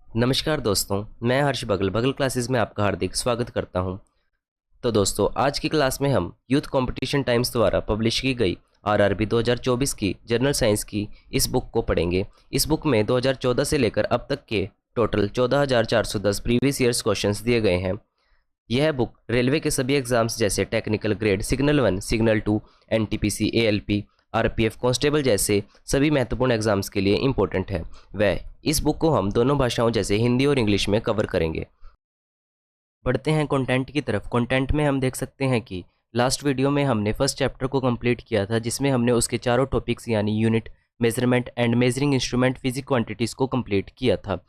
नमस्कार दोस्तों, मैं हर्ष बगल बगल क्लासेस में आपका हार्दिक स्वागत करता हूं। तो दोस्तों, आज की क्लास में हम यूथ कंपटीशन टाइम्स द्वारा पब्लिश की गई आरआरबी 2024 की जनरल साइंस की इस बुक को पढ़ेंगे। इस बुक में 2014 से लेकर अब तक के टोटल 14,410 प्रीवियस ईयर्स क्वेश्चंस दिए गए हैं। यह बुक रेलवे के सभी एग्जाम्स जैसे technical grade, signal 1, signal 2, NTPC, ALP, RPF constable जैसे सभी महत्वपूर्ण एग्जाम्स के लिए इम्पोर्टेंट है। वह इस बुक को हम दोनों भाषाओं जैसे हिंदी और इंग्लिश में कवर करेंगे। बढ़ते हैं कंटेंट की तरफ। कंटेंट में हम देख सकते हैं कि लास्ट वीडियो में हमने फर्स्ट चैप्टर को कंप्लीट किया था, जिसमें हमने उसके चारों टॉपिक्स यानी unit, measurement and measuring instrument, physic quantities को कंप्लीट किया था।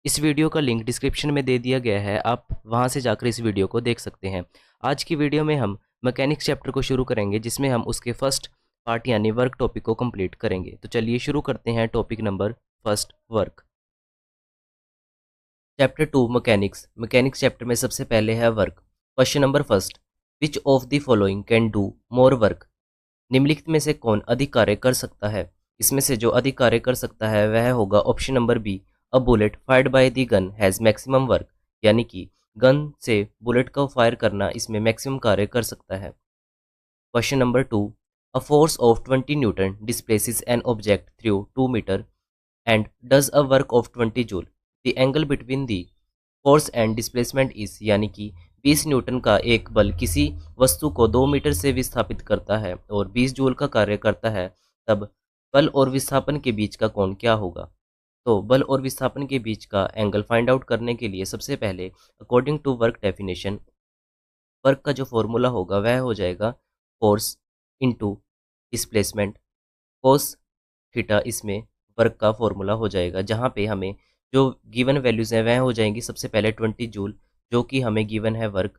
इस वीडियो का लिंक डिस्क्रिप्शन में दे दिया गया है, आप वहां से जाकर इस वीडियो को देख सकते हैं। आज की वीडियो में हम मैकेनिक्स चैप्टर को शुरू करेंगे, जिसमें हम उसके फर्स्ट पार्ट यानी वर्क टॉपिक को कंप्लीट करेंगे। तो चलिए शुरू करते हैं topic number first, work. Chapter 2 mechanics. Mechanics chapter में सबसे पहले है work. Question number first, which of the following can do more work. निम्नलिखित में से कौन अधिक कार्य कर सकता है। इसमें से जो अधिक कार्य कर सकता है वह होगा option number B, a bullet fired by the gun has maximum work. यानी कि गन से बुलेट को फायर करना इसमें मैक्सिमम कार्य कर सकता है। Question number 2, a force of 20 newton displaces an object through 2 metre and does a work of 20 joule. The angle between the force and displacement is, यानी कि 20 न्यूटन का एक बल किसी वस्तु को 2 मीटर से विस्थापित करता है और 20 जूल का कार्य करता है, तब बल और विस्थापन के बीच का कोण क्या होगा। तो बल और विस्थापन के बीच का एंगल फाइंड आउट करने के लिए सबसे पहले according to work definition, work का जो फॉर्मूला होगा वह हो जाएगा force into displacement cos theta. इसमें वर्क का फॉर्मूला हो जाएगा, जहाँ पे हमें जो गिवन वैल्यूज़ हैं वह हो जाएंगी सबसे पहले 20 जूल जो कि हमें गिवन है वर्क,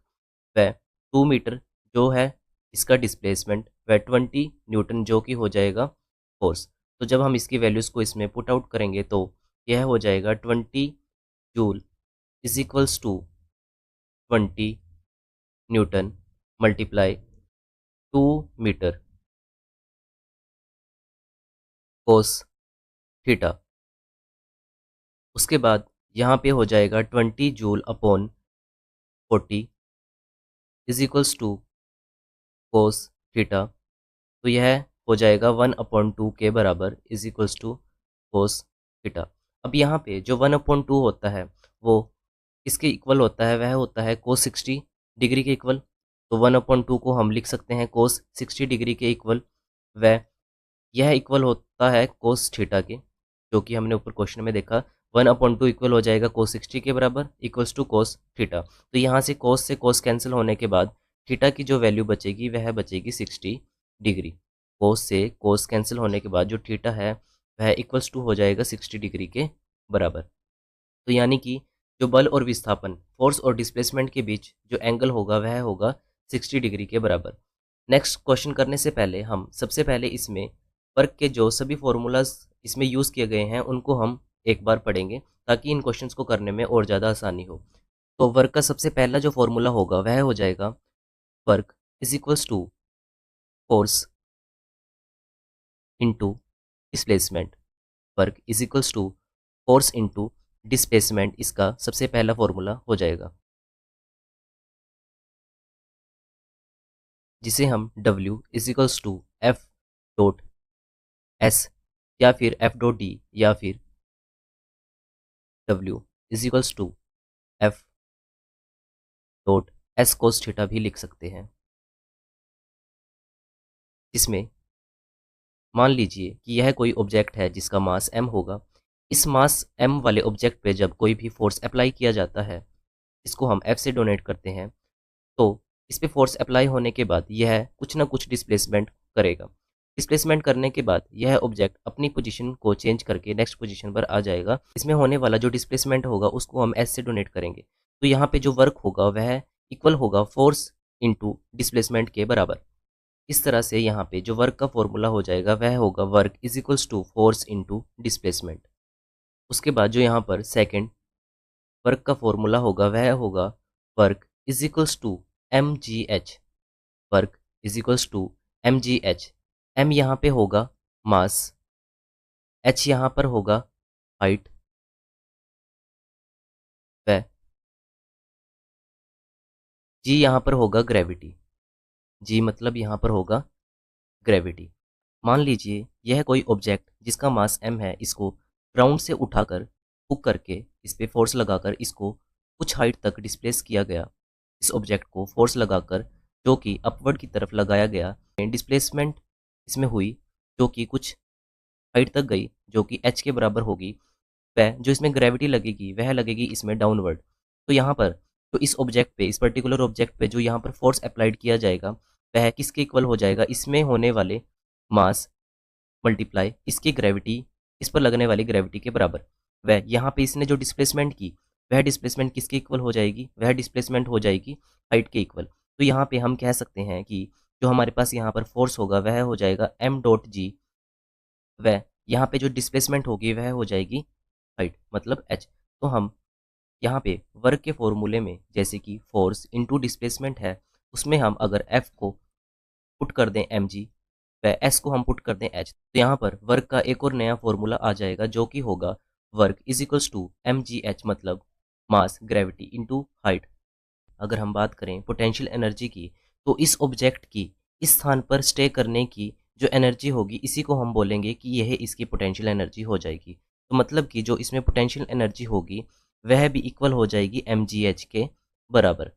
वह 2 मीटर जो है इसका डिस्प्लेसमेंट, वह 20 न्यूटन जो कि हो जाएगा फोर्स। तो जब हम इसकी वैल्यूज़ को इसमें पुट आउट करेंगे तो यह हो जाएगा 20 joule is equals to 20 newton multiply 2 metre cos theta. उसके बाद यहाँ पे हो जाएगा 20 joule upon 40 is equals to cos theta. तो यह हो जाएगा 1/2 के बराबर is equals to cos theta. अब यहाँ पे जो 1/2 होता है वो किसके इक्वल होता है, वह होता है कोस 60 डिग्री के इक्वल। तो 1/2 को हम लिख सकते हैं कोस 60 डिग्री के इक्वल। वह यह इक्वल होता है कोस थीटा के, जो कि हमने ऊपर क्वेश्चन में देखा। 1/2 इक्वल हो जाएगा कोस 60 के बराबर इक्वल्स टू कोस थीटा। तो यहाँ से कोस कैंसिल होने के बाद थीटा की जो वैल्यू बचेगी वह बचेगी 60 डिग्री। कोस से कोस कैंसिल होने के बाद जो थीटा है वह इक्वल्स टू हो जाएगा 60 डिग्री के बराबर। तो यानी कि जो बल और विस्थापन, फोर्स और डिस्प्लेसमेंट के बीच जो एंगल होगा वह होगा 60 डिग्री के बराबर। नेक्स्ट क्वेश्चन करने से पहले हम सबसे पहले इसमें वर्क के जो सभी फॉर्मूलाज इसमें यूज़ किए गए हैं उनको हम एक बार पढ़ेंगे, ताकि इन क्वेश्चंस को करने में और ज़्यादा आसानी हो। तो वर्क का सबसे पहला जो फॉर्मूला होगा वह हो जाएगा work is equals to force into displacement. Work is equals to force into displacement, इसका सबसे पहला फॉर्मूला हो जाएगा, जिसे हम W is equals to F dot S या फिर एफ डॉट डी या फिर W is equals to F dot S cos theta भी लिख सकते हैं। जिसमें मान लीजिए कि यह कोई ऑब्जेक्ट है जिसका मास m होगा। इस मास m वाले ऑब्जेक्ट पे जब कोई भी फोर्स अप्लाई किया जाता है, इसको हम F से डोनेट करते हैं, तो इस पे फोर्स अप्लाई होने के बाद यह कुछ ना कुछ डिस्प्लेसमेंट करेगा। डिस्प्लेसमेंट करने के बाद यह ऑब्जेक्ट अपनी पोजीशन को चेंज करके नेक्स्ट पोजीशन पर आ जाएगा। इसमें होने वाला जो डिस्प्लेसमेंट होगा उसको हम S से डोनेट करेंगे। तो यहाँ पे जो वर्क होगा वह इक्वल होगा फोर्स इंटू डिस्प्लेसमेंट के बराबर। इस तरह से यहाँ पे जो वर्क का फॉर्मूला हो जाएगा वह होगा work is equals to force into displacement. उसके बाद जो यहाँ पर सेकेंड वर्क का फॉर्मूला होगा वह होगा work is equals to M G H. Work is equals to M G H. M यहाँ पे होगा मास, एच यहाँ पर होगा हाइट, जी यहाँ पर होगा ग्रेविटी। जी मतलब यहाँ पर होगा ग्रेविटी। मान लीजिए यह कोई ऑब्जेक्ट जिसका मास m है, इसको ग्राउंड से उठाकर हुक करके इस पे फोर्स लगाकर इसको कुछ हाइट तक डिस्प्लेस किया गया। इस ऑब्जेक्ट को फोर्स लगाकर जो कि अपवर्ड की तरफ लगाया गया, डिस्प्लेसमेंट इसमें हुई जो कि कुछ हाइट तक गई, जो कि h के बराबर होगी। वह जो इसमें ग्रेविटी लगेगी वह लगेगी इसमें डाउनवर्ड। तो यहाँ पर तो इस ऑब्जेक्ट पे, इस पर्टिकुलर ऑब्जेक्ट पे जो यहाँ पर फोर्स अप्लाइड किया जाएगा वह किसके इक्वल हो जाएगा, इसमें होने वाले मास मल्टीप्लाई इसकी ग्रेविटी, इस पर लगने वाली ग्रेविटी के बराबर। वह यहाँ पे इसने जो डिस्प्लेसमेंट की वह डिस्प्लेसमेंट किसके इक्वल हो जाएगी, वह डिस्प्लेसमेंट हो जाएगी हाइट के इक्वल। तो यहाँ पे हम कह सकते हैं कि जो हमारे पास यहाँ पर फोर्स होगा वह हो जाएगा m.g। वह यहाँ पे जो डिस्प्लेसमेंट होगी वह हो जाएगी हाइट मतलब h। तो हम यहाँ पे वर्क के फॉर्मूले में जैसे कि फोर्स इनटू डिस्प्लेसमेंट है, उसमें हम अगर F को पुट कर दें mg, व S को हम पुट कर दें h, तो यहाँ पर वर्क का एक और नया फॉर्मूला आ जाएगा जो कि होगा work is equals to mgh मतलब मास ग्रेविटी इनटू हाइट। अगर हम बात करें पोटेंशियल एनर्जी की, तो इस ऑब्जेक्ट की इस स्थान पर स्टे करने की जो एनर्जी होगी इसी को हम बोलेंगे कि यह इसकी पोटेंशियल एनर्जी हो जाएगी। तो मतलब कि जो इसमें पोटेंशियल एनर्जी होगी वह भी इक्वल हो जाएगी mgh के बराबर।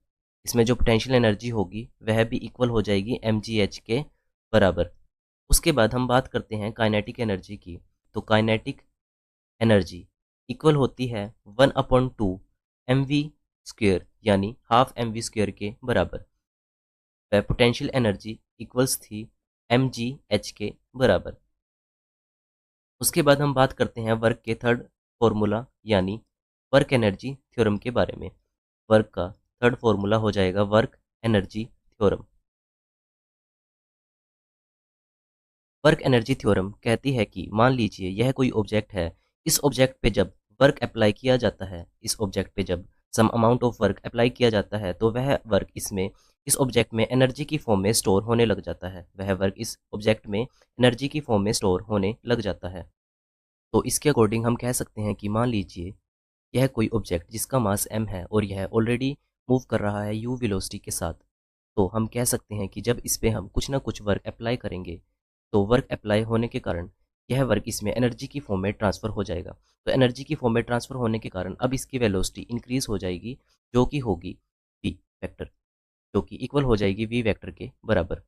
इसमें जो पोटेंशियल एनर्जी होगी वह भी इक्वल हो जाएगी mgh के बराबर। उसके बाद हम बात करते हैं काइनेटिक एनर्जी की। तो काइनेटिक एनर्जी इक्वल होती है 1/2 mv स्क्वेयर यानी हाफ mv स्क्वेयर के बराबर। वह पोटेंशियल एनर्जी इक्वल्स थी mgh के बराबर। उसके बाद हम बात करते हैं वर्क के थर्ड फॉर्मूला यानी वर्क एनर्जी थ्योरम के बारे में। वर्क का थर्ड फॉर्मूला हो जाएगा work energy theorem. Work energy theorem कहती है कि मान लीजिए यह कोई ऑब्जेक्ट है, इस ऑब्जेक्ट पे जब वर्क अप्लाई किया जाता है, इस ऑब्जेक्ट पे जब sum amount of work apply किया जाता है, तो वह वर्क इसमें इस ऑब्जेक्ट में एनर्जी की फॉर्म में स्टोर होने लग जाता है। वह वर्क इस ऑब्जेक्ट में एनर्जी की फॉर्म में स्टोर होने लग जाता है। तो इसके अकॉर्डिंग हम कह सकते हैं कि मान लीजिए यह कोई ऑब्जेक्ट जिसका मास m है और यह ऑलरेडी मूव कर रहा है u वेलोसिटी के साथ, तो हम कह सकते हैं कि जब इस पे हम कुछ ना कुछ वर्क अप्लाई करेंगे, तो वर्क अप्लाई होने के कारण यह वर्क इसमें एनर्जी की फॉर्म में ट्रांसफ़र हो जाएगा। तो एनर्जी की फॉर्म में ट्रांसफ़र होने के कारण अब इसकी वेलोसिटी इंक्रीज हो जाएगी, जो कि होगी v वेक्टर, जो कि इक्वल हो जाएगी v वेक्टर के बराबर।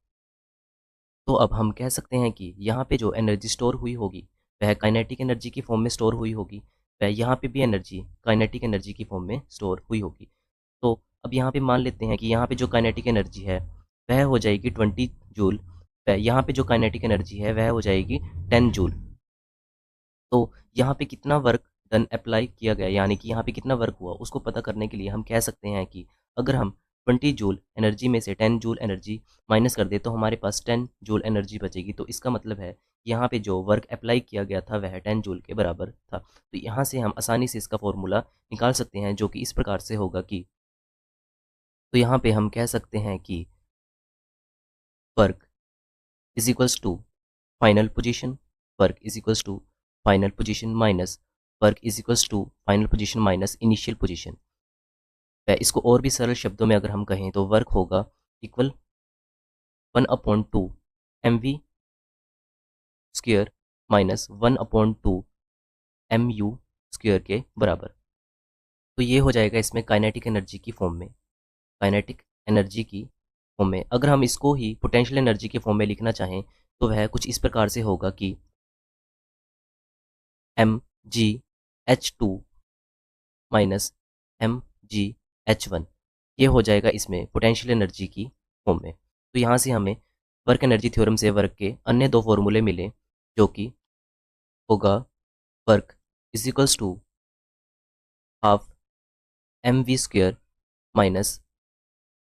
तो अब हम कह सकते हैं कि यहाँ पे जो एनर्जी स्टोर हुई होगी वह काइनेटिक एनर्जी की फॉर्म में स्टोर हुई होगी, वह यहाँ पे भी एनर्जी काइनेटिक एनर्जी की फॉर्म में स्टोर हुई होगी। तो अब यहाँ पे मान लेते हैं कि यहाँ पे जो काइनेटिक एनर्जी है वह हो जाएगी 20 जूल, वह यहाँ पे जो काइनेटिक एनर्जी है वह हो जाएगी 10 जूल। तो यहाँ पे कितना वर्क डन अप्लाई किया गया, यानी कि यहाँ पे कितना वर्क हुआ, उसको पता करने के लिए हम कह सकते हैं कि अगर हम 20 जूल एनर्जी में से 10 जूल एनर्जी माइनस कर दे तो हमारे पास 10 जूल एनर्जी बचेगी। तो इसका मतलब है यहाँ पे जो वर्क अप्लाई किया गया था वह 10 जूल के बराबर था। तो यहाँ से हम आसानी से इसका फॉर्मूला निकाल सकते हैं, जो कि इस प्रकार से होगा कि, तो यहाँ पे हम कह सकते हैं कि work is equals to final position, work is equals to final position minus work is equals to final position minus initial position. इसको और भी सरल शब्दों में अगर हम कहें तो वर्क होगा equal 1/2 mv square minus 1/2 mu square के बराबर। तो ये हो जाएगा इसमें काइनेटिक एनर्जी की फॉर्म में, काइनेटिक एनर्जी की फॉर्म में। अगर हम इसको ही पोटेंशियल एनर्जी के फॉर्म में लिखना चाहें तो वह कुछ इस प्रकार से होगा कि mgh2 माइनस mgh1, ये हो जाएगा इसमें पोटेंशियल एनर्जी की फॉर्म में। तो यहाँ से हमें वर्क एनर्जी थ्योरम से वर्क के अन्य दो फॉर्मूले मिले, जो कि होगा work is equals to half mv square minus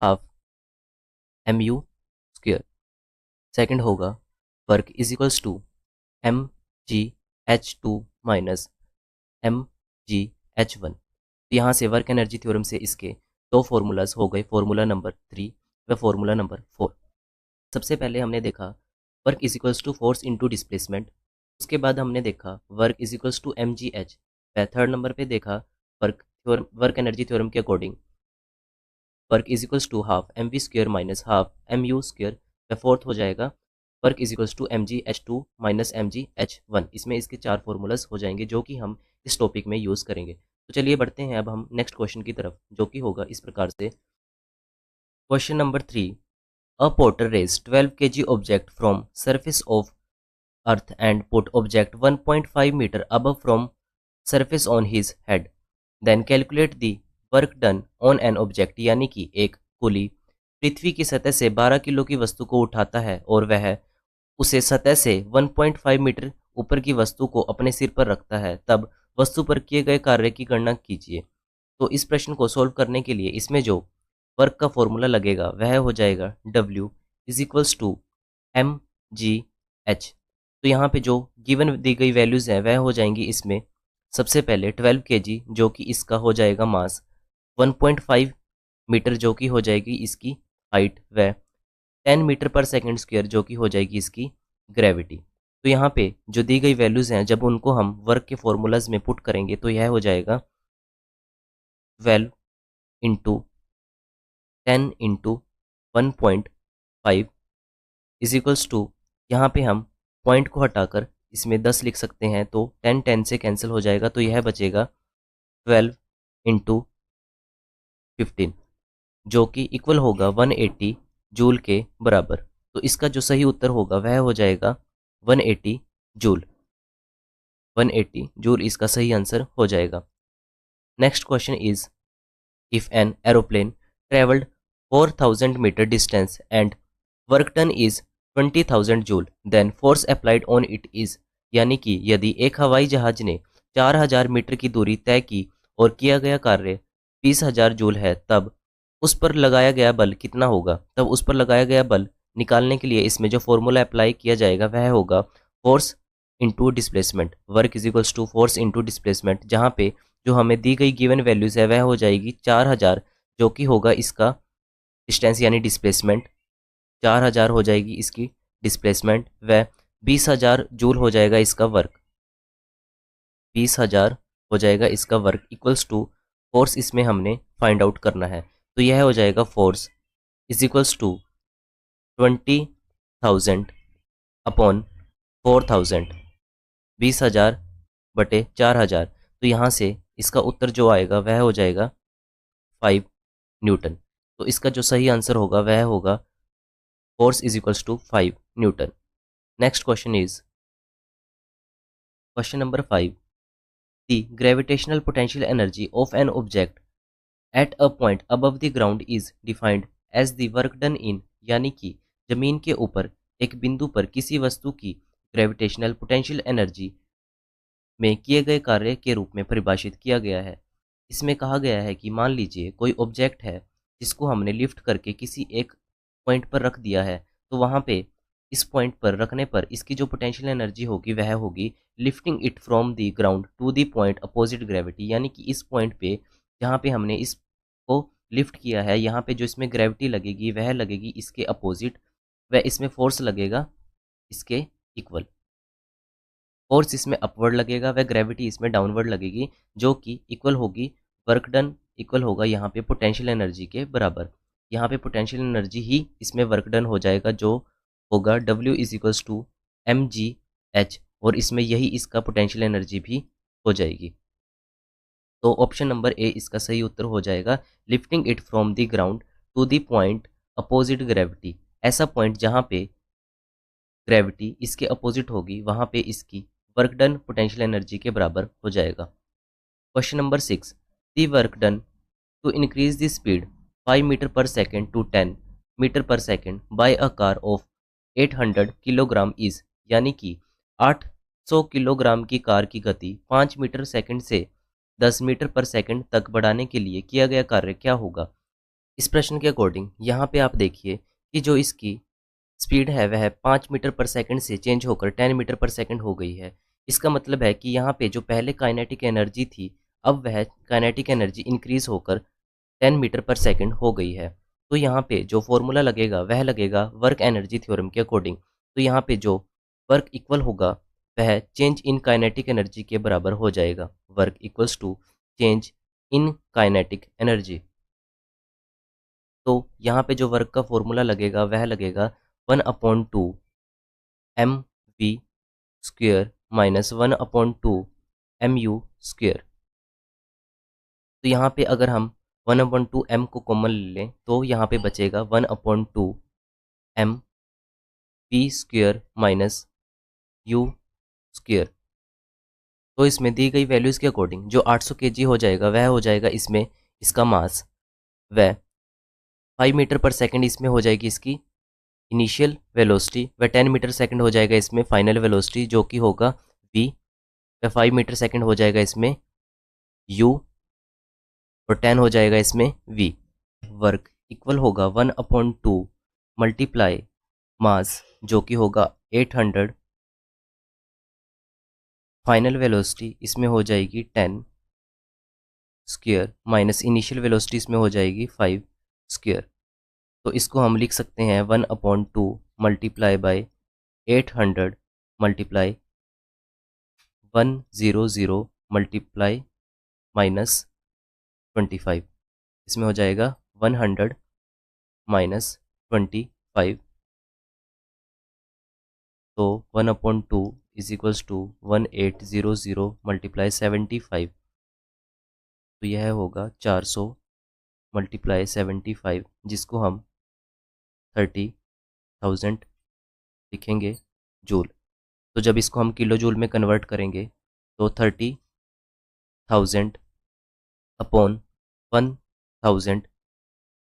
half mu square. Second होगा work is equals to mgh2 minus mgh1। यहाँ से वर्क एनर्जी थ्योरम से इसके दो फॉर्मूलाज हो गए, फॉर्मूला नंबर 3 व फॉर्मूला नंबर 4। सबसे पहले हमने देखा work is equals to force into displacement. उसके बाद हमने देखा work is equals to mgh। वह थर्ड नंबर पे देखा वर्क एनर्जी थ्योरम के according work is equals to half M V square minus half M U square, व fourth हो जाएगा work is equals to M G H two minus M ji H one. इसमें इसके 4 formulas हो जाएंगे जो कि हम इस टॉपिक में यूज़ करेंगे। तो चलिए बढ़ते हैं अब हम नेक्स्ट क्वेश्चन की तरफ, जो कि होगा इस प्रकार से। Question number 3, a porter raise 12 kg object from surface of earth and put object 1.5 metre above from surface on his head, then calculate the work done on an object। यानी कि एक कुली पृथ्वी की सतह से 12 किलो की वस्तु को उठाता है और वह उसे सतह से 1.5 मीटर ऊपर की वस्तु को अपने सिर पर रखता है, तब वस्तु पर किए गए कार्य की गणना कीजिए। तो इस प्रश्न को सोल्व करने के लिए इसमें जो वर्क का फॉर्मूला लगेगा वह हो जाएगा W is equals to M G H. तो यहाँ पे जो गिवन दी गई वैल्यूज़ हैं वह हो जाएंगी इसमें सबसे पहले 12 kg जो कि इसका हो जाएगा मास, 1.5 मीटर जो कि हो जाएगी इसकी हाइट, व 10 मीटर पर सेकंड स्क्वायर जो कि हो जाएगी इसकी ग्रेविटी। तो यहाँ पे जो दी गई वैल्यूज़ हैं जब उनको हम वर्क के फॉर्मूलाज में पुट करेंगे तो यह हो जाएगा 12 into 10 into 1.5 is equals to, यहाँ पे हम पॉइंट को हटाकर इसमें 10 लिख सकते हैं, तो 10 10 से कैंसिल हो जाएगा, तो यह बचेगा 12 इंटू 15 जो कि इक्वल होगा 180 जूल के बराबर। तो इसका जो सही उत्तर होगा वह हो जाएगा 180 जूल। 180 जूल इसका सही आंसर हो जाएगा। Next question is, if an aeroplane travelled 4000 metre distance and work done is 20,000 joule, then force applied on it is. यानी कि यदि एक हवाई जहाज ने 4000 मीटर की दूरी तय की और किया गया कार्य 20,000 जूल है, तब उस पर लगाया गया बल कितना होगा। तब उस पर लगाया गया बल निकालने के लिए इसमें जो फॉर्मूला अप्लाई किया जाएगा वह होगा force into displacement. Work is equals to force into displacement, जहाँ पे जो हमें दी गई गिवन वैल्यूज है वह हो जाएगी 4000 जो कि होगा इसका डिस्टेंस यानी डिस्प्लेसमेंट, 4000 हो जाएगी इसकी डिस्प्लेसमेंट, व 20,000 जूल हो जाएगा इसका वर्क। 20,000 हो जाएगा इसका वर्क इक्वल्स टू फोर्स इसमें हमने फाइंड आउट करना है। तो यह हो जाएगा force is equals to 20,000 upon 4,000, 20,000 बटे 4,000। तो यहाँ से इसका उत्तर जो आएगा वह हो जाएगा 5 न्यूटन। तो इसका जो सही आंसर होगा वह होगा force is equals to 5 newton. Next question is question number 5, the gravitational potential energy of an object at a point above the ground is defined as the work done in. यानी कि जमीन के ऊपर एक बिंदु पर किसी वस्तु की ग्रेविटेशनल पोटेंशियल एनर्जी में किए गए कार्य के रूप में परिभाषित किया गया है। इसमें कहा गया है कि मान लीजिए कोई ऑब्जेक्ट है जिसको हमने लिफ्ट करके किसी एक पॉइंट पर रख दिया है, तो वहाँ पे इस पॉइंट पर रखने पर इसकी जो पोटेंशियल एनर्जी होगी वह होगी lifting it from the ground to the point opposite gravity. यानी कि इस पॉइंट पे जहाँ पे हमने इसको लिफ्ट किया है यहाँ पे जो इसमें ग्रेविटी लगेगी वह लगेगी इसके अपोजिट, व इसमें फोर्स लगेगा इसके इक्वल। फोर्स इसमें अपवर्ड लगेगा व ग्रेविटी इसमें डाउनवर्ड लगेगी, जो कि इक्वल होगी वर्क डन इक्वल होगा यहाँ पे पोटेंशियल एनर्जी के बराबर। यहाँ पे पोटेंशियल एनर्जी ही इसमें वर्क डन हो जाएगा जो होगा W is equals to M G h, और इसमें यही इसका पोटेंशियल एनर्जी भी हो जाएगी। तो ऑप्शन नंबर ए इसका सही उत्तर हो जाएगा, lifting it from the ground to the point opposite gravity. ऐसा पॉइंट जहाँ पे ग्रेविटी इसके अपोजिट होगी वहाँ पे इसकी वर्क डन पोटेंशियल एनर्जी के बराबर हो जाएगा। Question number 6, the work done to increase the speed 5 metre पर सेकेंड टू 10 मीटर पर second by a car of 800 kilogram is. यानी कि 800 किलोग्राम की कार की गति 5 मीटर सेकेंड से 10 मीटर पर सेकेंड तक बढ़ाने के लिए किया गया कार्य क्या होगा। इस प्रश्न के अकॉर्डिंग यहाँ पे आप देखिए कि जो इसकी स्पीड है वह 5 मीटर पर सेकंड से चेंज होकर 10 मीटर पर सेकंड हो गई है। इसका मतलब है कि यहाँ पे जो पहले काइनेटिक एनर्जी थी अब वह काइनेटिक एनर्जी इंक्रीज होकर 10 मीटर पर सेकंड हो गई है। तो यहाँ पे जो फॉर्मूला लगेगा वह लगेगा वर्क एनर्जी थ्योरम के अकॉर्डिंग। तो यहाँ पे जो वर्क इक्वल होगा वह चेंज इन काइनेटिक एनर्जी के बराबर हो जाएगा। Work equals to change in kinetic energy. तो यहाँ पे जो वर्क का फॉर्मूला लगेगा वह लगेगा 1/2 mv² माइनस 1/2 mu²। तो यहाँ पे अगर हम 1/2 m को कॉमन ले लें तो यहाँ पे बचेगा 1/2 mv² माइनस u²। तो इसमें दी गई वैल्यूज़ के अकॉर्डिंग जो 800 kg हो जाएगा वह हो जाएगा इसमें इसका मास, व 5 मीटर पर सेकंड इसमें हो जाएगी इसकी इनिशियल वेलोसिटी, व 10 मीटर सेकंड हो जाएगा इसमें फाइनल वेलोसिटी जो कि होगा v, व 5 मीटर सेकंड हो जाएगा इसमें u, और 10 हो जाएगा इसमें v। वर्क इक्वल होगा 1/2 मल्टीप्लाई मास जो कि होगा 800, फाइनल वेलोसिटी इसमें हो जाएगी 10 स्क्वायर माइनस इनिशियल वेलोसिटी इसमें हो जाएगी 5 स्क्वायर। तो इसको हम लिख सकते हैं 1/2 multiply by 800 multiply 100 multiply minus 25। इसमें हो जाएगा 100 माइनस 25। तो 1/2 इज इक्वल्स टू 1800 मल्टीप्लाई 75। तो यह होगा 400 मल्टीप्लाई 75, जिसको हम 30,000 लिखेंगे जूल। तो जब इसको हम किलो जूल में कन्वर्ट करेंगे तो 30,000 अपॉन 1000,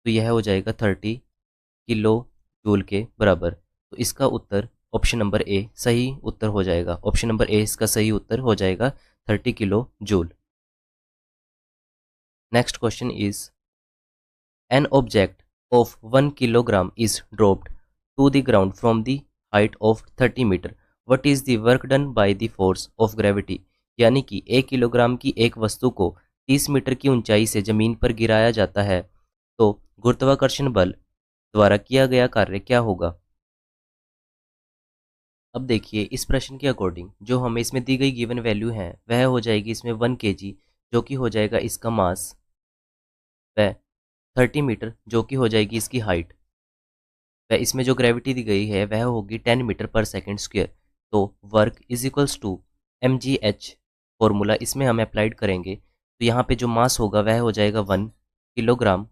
तो यह हो जाएगा 30 किलो जूल के बराबर। तो इसका उत्तर ऑप्शन नंबर ए सही उत्तर हो जाएगा। ऑप्शन नंबर ए इसका सही उत्तर हो जाएगा 30 kilo joule. Next question is an object of 1 kilogram is dropped to the ground from the height of 30 meter. What is the work done by the force of gravity? यानी कि 1 kilogram की एक वस्तु को 30 मीटर की ऊंचाई से जमीन पर गिराया जाता है, तो गुरुत्वाकर्षण बल द्वारा किया गया कार्य क्या होगा? अब देखिए इस प्रश्न के अकॉर्डिंग जो हमें इसमें दी गई गिवन वैल्यू है वह हो जाएगी इसमें 1 kg जो कि हो जाएगा इसका मास, व 30 मीटर जो कि हो जाएगी इसकी हाइट, व इसमें जो ग्रेविटी दी गई है वह होगी 10 मीटर पर सेकंड स्क्वायर। तो work is equals to mgh formula इसमें हम अप्लाइड करेंगे। तो यहाँ पे जो मास होगा वह हो जाएगा 1 किलोग्राम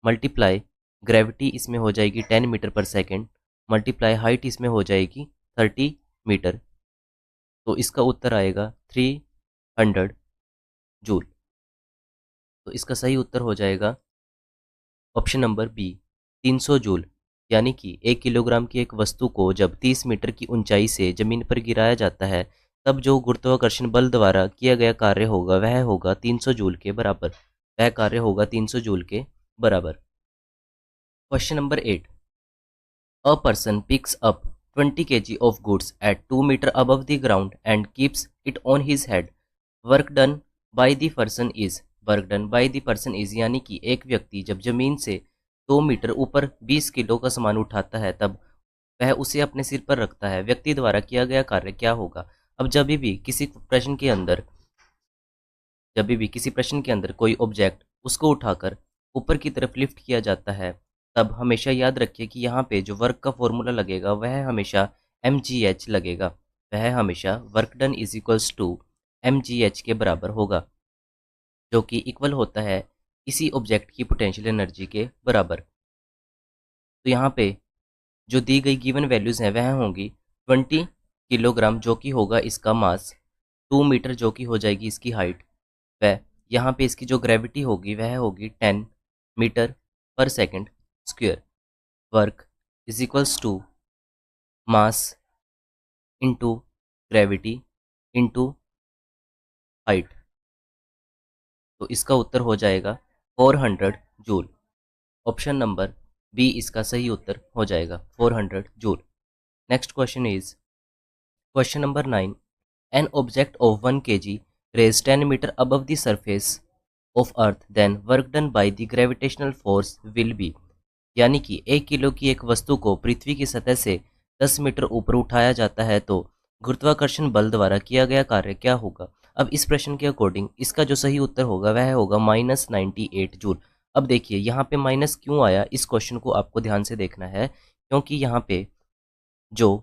मल्टीप्लाई ग्रेविटी इसमें हो जाएगी 10 metre per second multiply height इसमें हो जाएगी 30 मीटर। तो इसका उत्तर आएगा 300 जूल। तो इसका सही उत्तर हो जाएगा ऑप्शन नंबर बी 300 जूल। यानी कि 1 किलोग्राम की एक वस्तु को जब 30 मीटर की ऊंचाई से जमीन पर गिराया जाता है तब जो गुरुत्वाकर्षण बल द्वारा किया गया कार्य होगा वह होगा 300 जूल के बराबर। वह कार्य होगा 300 जूल के बराबर। Question number 8, a person picks up 20 kg of goods at 2 meter above the ground and keeps it on his head. Work done by the person is. Work done by the person is यानी कि एक व्यक्ति जब जमीन से 2 metre ऊपर 20 kilo का सामान उठाता है तब वह उसे अपने सिर पर रखता है। व्यक्ति द्वारा किया गया कार्य क्या होगा? अब जब भी किसी प्रश्न के अंदर कोई ऑब्जेक्ट उसको उठाकर ऊपर की तरफ लिफ्ट किया जाता है तब हमेशा याद रखिए कि यहाँ पे जो वर्क का फॉर्मूला लगेगा वह हमेशा mgh लगेगा। वह हमेशा work done is equals to mgh के बराबर होगा, जो कि इक्वल होता है इसी ऑब्जेक्ट की पोटेंशियल एनर्जी के बराबर। तो यहाँ पे जो दी गई गिवन वैल्यूज़ हैं वह होंगी 20 किलोग्राम जो कि होगा इसका मास, 2 मीटर जो कि हो जाएगी इसकी हाइट, व यहाँ पे इसकी जो ग्रेविटी होगी वह होगी 10 metre per second square. Work is equals to mass into gravity into height. तो इसका उत्तर हो जाएगा 400 जूल। ऑप्शन नंबर बी इसका सही उत्तर हो जाएगा 400 joule. Next question is question number 9, an object of 1 kg raise 10 metre above the surface of earth then work done by the gravitational force will be. यानी कि 1 किलो की एक वस्तु को पृथ्वी की सतह से 10 मीटर ऊपर उठाया जाता है तो गुरुत्वाकर्षण बल द्वारा किया गया कार्य क्या होगा? अब इस प्रश्न के अकॉर्डिंग इसका जो सही उत्तर होगा वह होगा -98 जूल। अब देखिए यहाँ पे माइनस क्यों आया, इस क्वेश्चन को आपको ध्यान से देखना है, क्योंकि यहाँ पे जो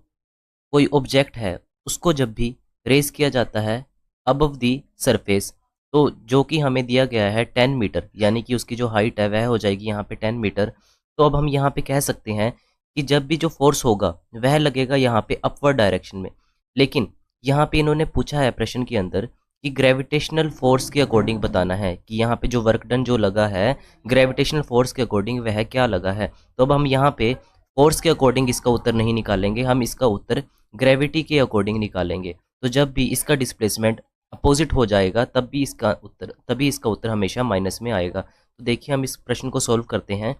कोई ऑब्जेक्ट है उसको जब भी रेज किया जाता है अबव दी सरफेस, तो जो कि हमें दिया गया है 10 मीटर, यानी कि उसकी जो हाइट है वह हो जाएगी यहाँ पे 10 मीटर। तो अब हम यहाँ पे कह सकते हैं कि जब भी जो फोर्स होगा वह लगेगा यहाँ पे अपवर्ड डायरेक्शन में। लेकिन यहाँ पे इन्होंने पूछा है प्रश्न के अंदर कि ग्रेविटेशनल फोर्स के अकॉर्डिंग बताना है कि यहाँ पे जो वर्क डन जो लगा है ग्रेविटेशनल फोर्स के अकॉर्डिंग वह क्या लगा है। तो अब हम यहाँ पे फोर्स के अकॉर्डिंग इसका उत्तर नहीं निकालेंगे, हम इसका उत्तर ग्रेविटी के अकॉर्डिंग निकालेंगे। तो जब भी इसका डिस्प्लेसमेंट अपोजिट हो जाएगा तभी इसका उत्तर हमेशा माइनस में आएगा। तो देखिए हम इस प्रश्न को सॉल्व करते हैं।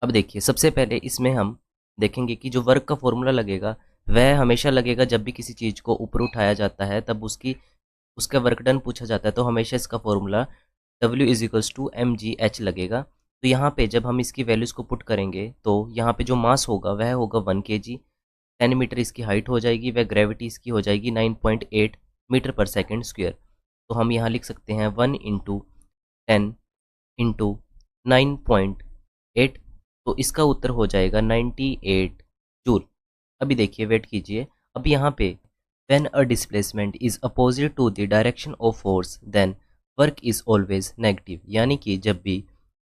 अब देखिए सबसे पहले इसमें हम देखेंगे कि जो वर्क का फॉर्मूला लगेगा वह हमेशा लगेगा जब भी किसी चीज़ को ऊपर उठाया जाता है तब उसका वर्क डन पूछा जाता है, तो हमेशा इसका फॉर्मूला W = mgh लगेगा। तो यहाँ पे जब हम इसकी वैल्यूज़ को पुट करेंगे तो यहाँ पे जो मास होगा वह होगा 1 kg, 10 मीटर इसकी हाइट हो जाएगी, वह ग्रेविटी इसकी हो जाएगी 9.8 मीटर पर सेकेंड स्क्वायर। तो हम यहाँ लिख सकते हैं 1 × 10 × 9.8, तो इसका उत्तर हो जाएगा 98 जूल। अभी देखिए वेट कीजिए, अब यहाँ पे when a displacement is opposite to the direction of force then work is always negative, यानी कि जब भी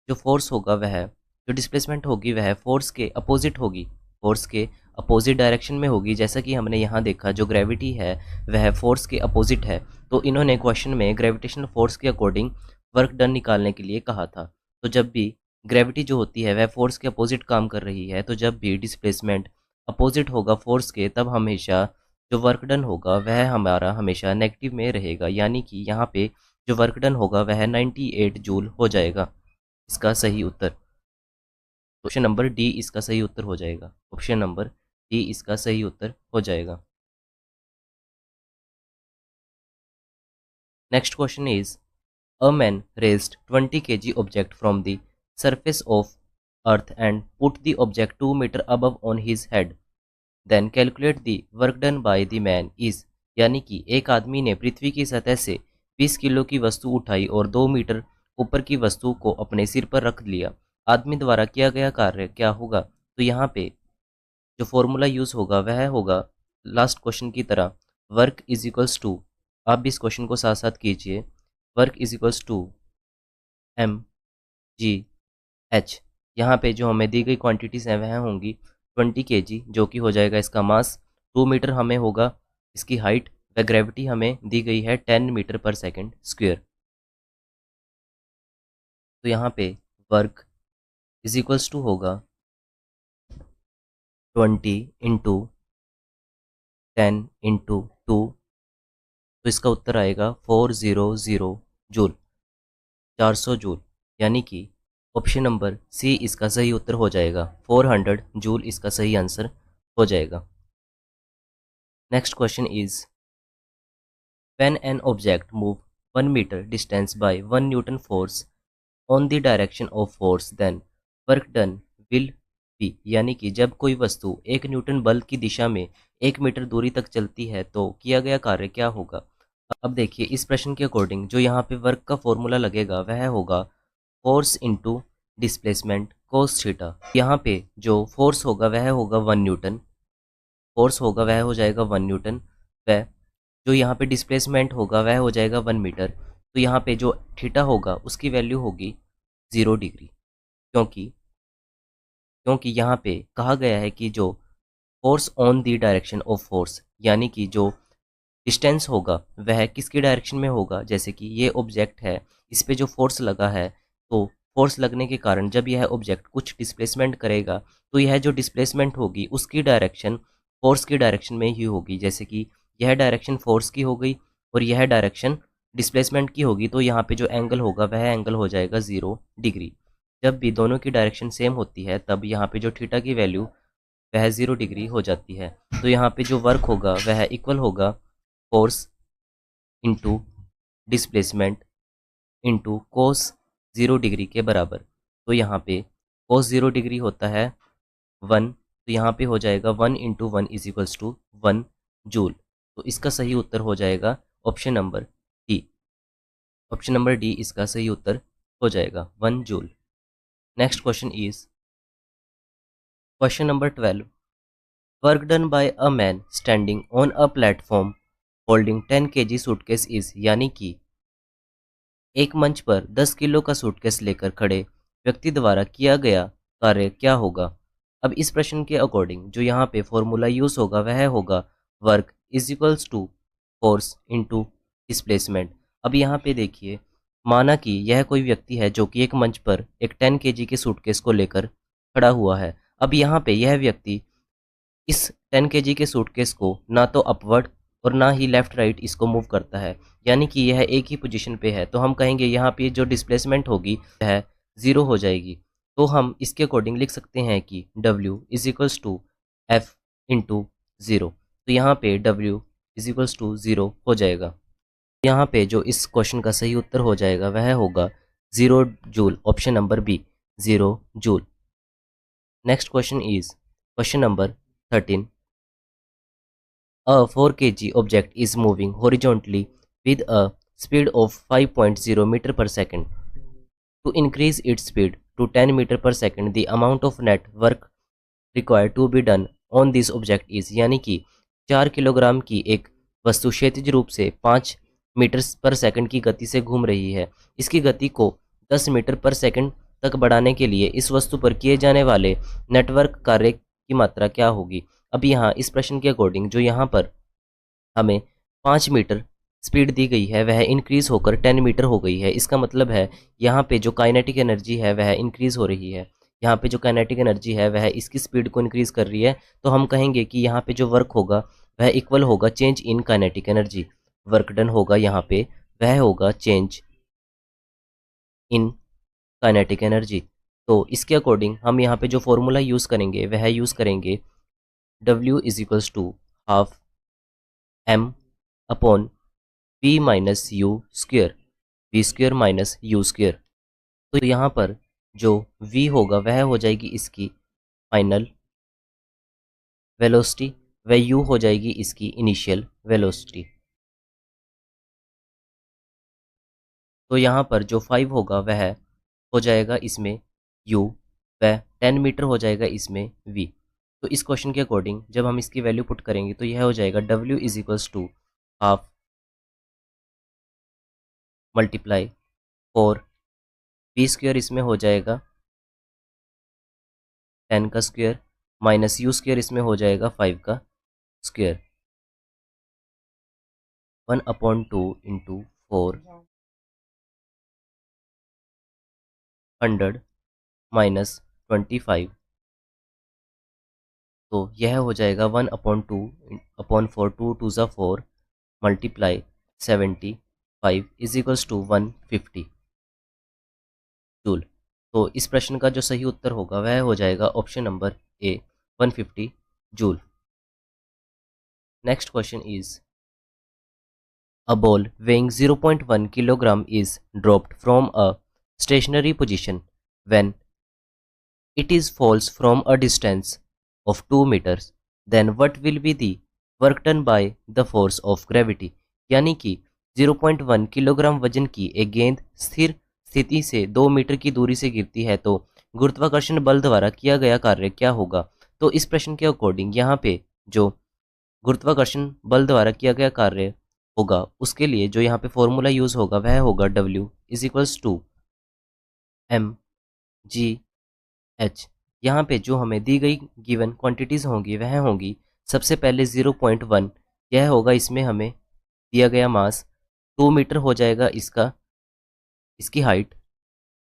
जो फोर्स होगा वह जो डिस्प्लेसमेंट होगी वह फोर्स के अपोजिट होगी, फोर्स के अपोजिट डायरेक्शन में होगी। जैसा कि हमने यहाँ देखा जो ग्रेविटी है वह फोर्स के अपोजिट है, तो इन्होंने क्वेश्चन में ग्रेविटेशनल फोर्स के अकॉर्डिंग वर्क डन निकालने के लिए कहा था। तो जब भी ग्रेविटी जो होती है वह फोर्स के अपोजिट काम कर रही है, तो जब भी डिस्प्लेसमेंट अपोजिट होगा फोर्स के तब हमेशा जो वर्क डन होगा वह हमारा हमेशा नेगेटिव में रहेगा, यानी कि यहाँ पे जो वर्क डन होगा वह 98 जूल हो जाएगा इसका सही उत्तर। ऑप्शन नंबर डी इसका सही उत्तर हो जाएगा, ऑप्शन नंबर डी इसका सही उत्तर हो जाएगा। Next question is a man raised 20 kg object from the surface of earth and put the object 2 meter above on his head, then calculate the work done by the man is, यानी कि एक आदमी ने पृथ्वी की सतह से 20 kilo की वस्तु उठाई और 2 मीटर ऊपर की वस्तु को अपने सिर पर रख लिया, आदमी द्वारा किया गया कार्य क्या होगा। तो यहाँ पे जो फॉर्मूला यूज़ होगा वह होगा लास्ट क्वेश्चन की तरह वर्क इज इक्वल्स टू, आप भी इस क्वेश्चन को साथ साथ कीजिए, work is equals to mgh। यहाँ पे जो हमें दी गई क्वांटिटीज़ हैं वह होंगी 20 kg जो कि हो जाएगा इसका मास, 2 मीटर हमें होगा इसकी हाइट, व ग्रेविटी हमें दी गई है 10 मीटर पर सेकेंड स्क्वायर। तो यहाँ पे वर्क इज इक्वल्स टू होगा 20 × 10 × 2, तो इसका उत्तर आएगा 400 जूल, 400 जूल, यानी कि ऑप्शन नंबर सी इसका सही उत्तर हो जाएगा, 400 जूल इसका सही आंसर हो जाएगा। Next question is when an object move 1 metre distance by 1 newton force on the direction of force then work done will be, यानी कि जब कोई वस्तु 1 न्यूटन बल की दिशा में 1 मीटर दूरी तक चलती है तो किया गया कार्य क्या होगा। अब देखिए इस प्रश्न के अकॉर्डिंग जो यहाँ पे वर्क का फॉर्मूला लगेगा वह होगा force into displacement cos theta. यहाँ पे जो फोर्स होगा वह होगा 1 न्यूटन, फोर्स होगा वह हो जाएगा 1 न्यूटन, व जो यहाँ पे डिस्प्लेसमेंट होगा वह हो जाएगा 1 मीटर। तो यहाँ पे जो थीटा होगा उसकी वैल्यू होगी 0 डिग्री, क्योंकि क्योंकि यहाँ पे कहा गया है कि जो force on the direction of force, यानी कि जो डिस्टेंस होगा वह किसकी डायरेक्शन में होगा। जैसे कि ये ऑब्जेक्ट है, इस पे जो फोर्स लगा है, तो फोर्स लगने के कारण जब यह ऑब्जेक्ट कुछ डिस्प्लेसमेंट करेगा तो यह जो डिस्प्लेसमेंट होगी उसकी डायरेक्शन फोर्स की डायरेक्शन में ही होगी। जैसे कि यह डायरेक्शन फोर्स की हो गई और यह डायरेक्शन डिस्प्लेसमेंट की होगी, तो यहाँ पे जो एंगल होगा वह एंगल हो जाएगा 0 डिग्री। जब भी दोनों की डायरेक्शन सेम होती है तब यहाँ पे जो थीटा की वैल्यू वह 0 डिग्री हो जाती है। तो यहाँ पे जो वर्क होगा वह इक्वल होगा फोर्स इंटू डिस्प्लेसमेंट इंटू कोस 0 डिग्री के बराबर। तो यहाँ पे कोस 0 डिग्री होता है 1, तो यहाँ पे हो जाएगा 1 × 1 = 1 जूल। तो इसका सही उत्तर हो जाएगा option number D, option number D इसका सही उत्तर हो जाएगा 1 joule. Next question is question number 12। Work done by a man standing on a platform holding 10 kg suitcase is, यानी कि एक मंच पर 10 किलो का सूटकेस लेकर खड़े व्यक्ति द्वारा किया गया कार्य क्या होगा। अब इस प्रश्न के अकॉर्डिंग जो यहाँ पे फॉर्मूला यूज होगा वह होगा work is equals to force into displacement. अब यहाँ पे देखिए, माना कि यह कोई व्यक्ति है जो कि एक मंच पर एक 10 kg के सूटकेस को लेकर खड़ा हुआ है। अब यहाँ पे यह व्यक्ति इस 10 kg के सूटकेस को ना तो अपवर्ड और ना ही लेफ्ट राइट इसको मूव करता है, यानी कि यह एक ही पोजीशन पे है। तो हम कहेंगे यहाँ पे जो डिस्प्लेसमेंट होगी वह 0 हो जाएगी। तो हम इसके अकॉर्डिंग लिख सकते हैं कि W is equals to F into 0। तो यहाँ पे W इज इक्वल्स टू 0 हो जाएगा। यहाँ पे जो इस क्वेश्चन का सही उत्तर हो जाएगा वह होगा 0 joule, option number B 0 joule. Next question is question number 13। A 4 kg object is moving horizontally with a speed of 5.0 meter per second. To increase its speed to 10 meter per second, the amount of net work required to be done on this object is, यानी कि 4 kilogram की एक वस्तु क्षैतिज रूप से 5 metre per second की गति से घूम रही है। इसकी गति को 10 मीटर पर सेकंड तक बढ़ाने के लिए इस वस्तु पर किए जाने वाले नेटवर्क कार्य की मात्रा क्या होगी। अब यहाँ इस प्रश्न के अकॉर्डिंग जो यहाँ पर हमें 5 मीटर स्पीड दी गई है वह इंक्रीज होकर 10 मीटर हो गई है। इसका मतलब है यहाँ पे जो काइनेटिक एनर्जी है वह इंक्रीज हो रही है। यहाँ पे जो काइनेटिक एनर्जी है वह इसकी स्पीड को इंक्रीज कर रही है। तो हम कहेंगे कि यहाँ पे जो वर्क होगा वह इक्वल होगा change in kinetic energy. Work done होगा यहाँ पे वह होगा चेंज इन काइनेटिक एनर्जी। तो इसके अकॉर्डिंग हम यहाँ पे जो फॉर्मूला यूज़ करेंगे वह यूज़ करेंगे W is equals to half m upon v minus u square, v square minus u square. तो यहाँ पर जो v होगा वह हो जाएगी इसकी फाइनल वेलोसिटी, वह u हो जाएगी इसकी इनिशियल वेलोसिटी। तो यहाँ पर जो 5 होगा वह हो जाएगा इसमें u, वह 10 मीटर हो जाएगा इसमें v। तो इस क्वेश्चन के अकॉर्डिंग जब हम इसकी वैल्यू पुट करेंगे तो यह हो जाएगा W is equals to half multiply 4 v square, इसमें हो जाएगा 10 का स्क्वेयर माइनस यू स्क्वेयर, इसमें हो जाएगा 5 का स्क्वेयर। 1/2 into 400 minus 25। तो यह हो जाएगा 1/2 2 टू ज़ा 4 multiply 75 is equals to 150 joule. तो इस प्रश्न का जो सही उत्तर होगा वह हो जाएगा option number A 150 joule. Next question is a ball weighing 0.1 kilogram is dropped from a stationary position when it is falls from a distance of 2 meters, then what will be the work done by the force of gravity। यानी कि 0.1 kilogram वजन की एक गेंद स्थिर स्थिति से 2 metre की दूरी से गिरती है तो गुरुत्वाकर्षण बल द्वारा किया गया कार्य क्या होगा। तो इस प्रश्न के अकॉर्डिंग यहाँ पे जो गुरुत्वाकर्षण बल द्वारा किया गया कार्य होगा उसके लिए जो यहाँ पे फॉर्मूला यूज होगा वह होगा W is equals to mgh। यहाँ पे जो हमें दी गई गिवन क्वांटिटीज होंगी वह होंगी सबसे पहले 0.1, यह होगा इसमें हमें दिया गया मास, 2 मीटर हो जाएगा इसकी हाइट,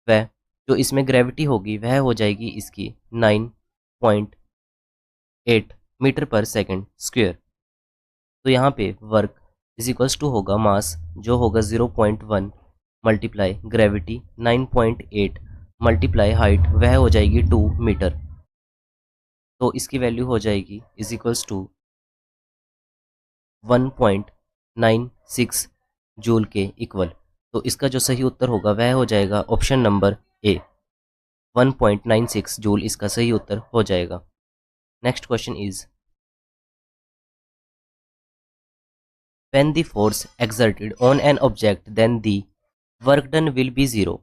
वह जो इसमें ग्रेविटी होगी वह हो जाएगी इसकी 9.8 मीटर पर सेकंड स्क्वेयर। तो यहाँ पे वर्क इज इक्वल्स टू होगा मास जो होगा 0.1 मल्टीप्लाई ग्रेविटी 9.8 मल्टीप्लाई हाइट वह हो जाएगी 2 मीटर। तो इसकी वैल्यू हो जाएगी इज इक्वल्स टू 1.96 जूल के इक्वल। तो इसका जो सही उत्तर होगा वह हो जाएगा ऑप्शन नंबर ए 1.96 जूल इसका सही उत्तर हो जाएगा। Next question is when the force exerted on an object then the work done will be 0।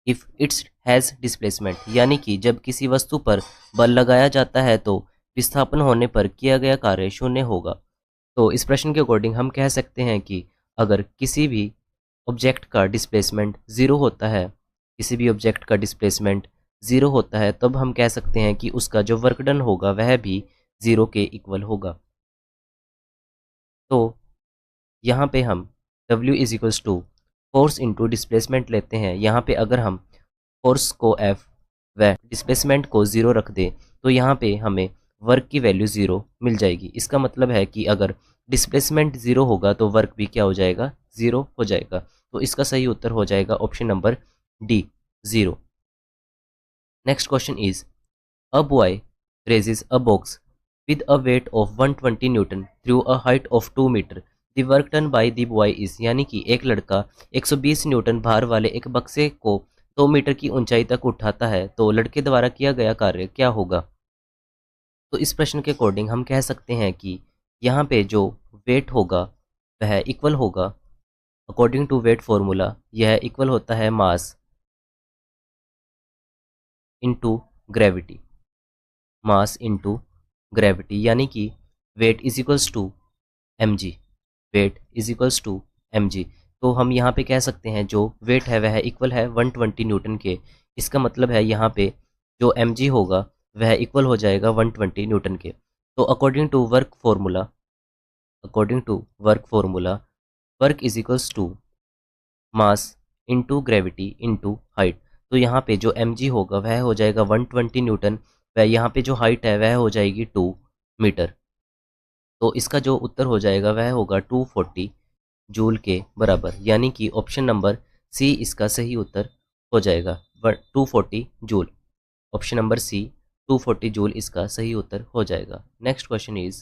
If it's has displacement, यानी कि जब किसी वस्तु पर बल लगाया जाता है तो विस्थापन होने पर किया गया कार्य शून्य होगा। तो इस प्रश्न के अकॉर्डिंग हम कह सकते हैं कि अगर किसी भी ऑब्जेक्ट का डिस्प्लेसमेंट ज़ीरो होता है, किसी भी ऑब्जेक्ट का डिस्प्लेसमेंट ज़ीरो होता है, तब हम कह सकते हैं कि उसका जो वर्क डन होगा वह भी ज़ीरो के इक्वल होगा। तो यहाँ पे हम W is equals to force into displacement लेते हैं। यहाँ पे अगर हम फोर्स को F व डिस्प्लेसमेंट को ज़ीरो रख दें तो यहाँ पे हमें वर्क की वैल्यू ज़ीरो मिल जाएगी। इसका मतलब है कि अगर डिस्प्लेसमेंट ज़ीरो होगा तो वर्क भी क्या हो जाएगा, ज़ीरो हो जाएगा। तो इसका सही उत्तर हो जाएगा option number D, zero. Next question is a boy raises a box with a weight of 120 newton through a height of 2 metre. The work done by the boy is, यानी कि एक लड़का 120 न्यूटन भार वाले एक बक्से को 2 मीटर की ऊंचाई तक उठाता है, तो लड़के द्वारा किया गया कार्य क्या होगा। तो इस प्रश्न के अकॉर्डिंग हम कह सकते हैं कि यहाँ पे जो वेट होगा वह इक्वल होगा, अकॉर्डिंग टू वेट फॉर्मूला यह इक्वल होता है mass into gravity, mass into gravity, यानी कि weight is equals to mg, weight is equals to mg। तो हम यहाँ पे कह सकते हैं जो वेट है वह इक्वल है 120 न्यूटन के। इसका मतलब है यहाँ पे जो mg होगा वह इक्वल हो जाएगा 120 न्यूटन के। तो according to work formula, according to work formula work is equals to mass into gravity into height. तो यहाँ पे जो mg होगा वह हो जाएगा 120 न्यूटन, वह यहाँ पे जो हाइट है वह हो जाएगी 2 मीटर। तो इसका जो उत्तर हो जाएगा वह होगा 240 जूल के बराबर, यानी कि ऑप्शन नंबर सी इसका सही उत्तर हो जाएगा, 240 joule. Option number C 240 joule इसका सही उत्तर हो जाएगा। Next question is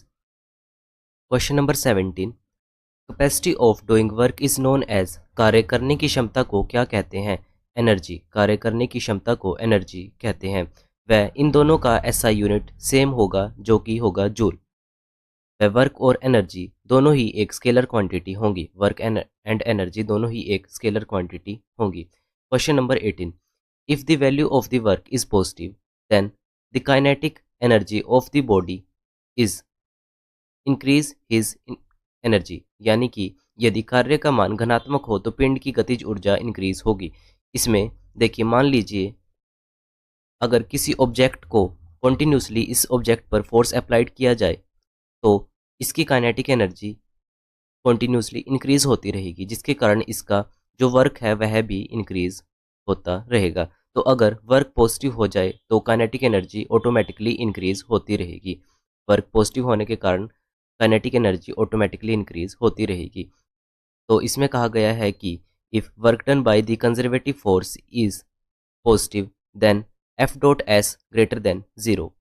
question number 17। Capacity of doing work is known as, कार्य करने की क्षमता को क्या कहते हैं, एनर्जी। कार्य करने की क्षमता को एनर्जी कहते हैं। वह इन दोनों का एसआई यूनिट सेम होगा जो कि होगा जूल। वह वर्क और एनर्जी दोनों ही एक स्केलर क्वांटिटी होंगी, वर्क एंड एनर्जी दोनों ही एक स्केलर क्वांटिटी होंगी। Question number 18। If the value of the work is positive then the kinetic energy of the body is increase his energy, यानी कि यदि कार्य का मान धनात्मक हो तो पिंड की गतिज ऊर्जा इंक्रीज होगी। इसमें देखिए, मान लीजिए अगर किसी ऑब्जेक्ट को कॉन्टिन्यूसली इस ऑब्जेक्ट पर फोर्स अप्लाइड किया जाए तो इसकी काइनेटिक एनर्जी कॉन्टिन्यूसली इंक्रीज होती रहेगी, जिसके कारण इसका जो वर्क है वह भी इंक्रीज होता रहेगा। तो अगर वर्क पॉजिटिव हो जाए तो काइनेटिक एनर्जी ऑटोमेटिकली इंक्रीज होती रहेगी। वर्क पॉजिटिव होने के कारण काइनेटिक एनर्जी ऑटोमेटिकली इंक्रीज होती रहेगी। तो इसमें कहा गया है कि if work done by the conservative force is positive then F dot S greater than zero.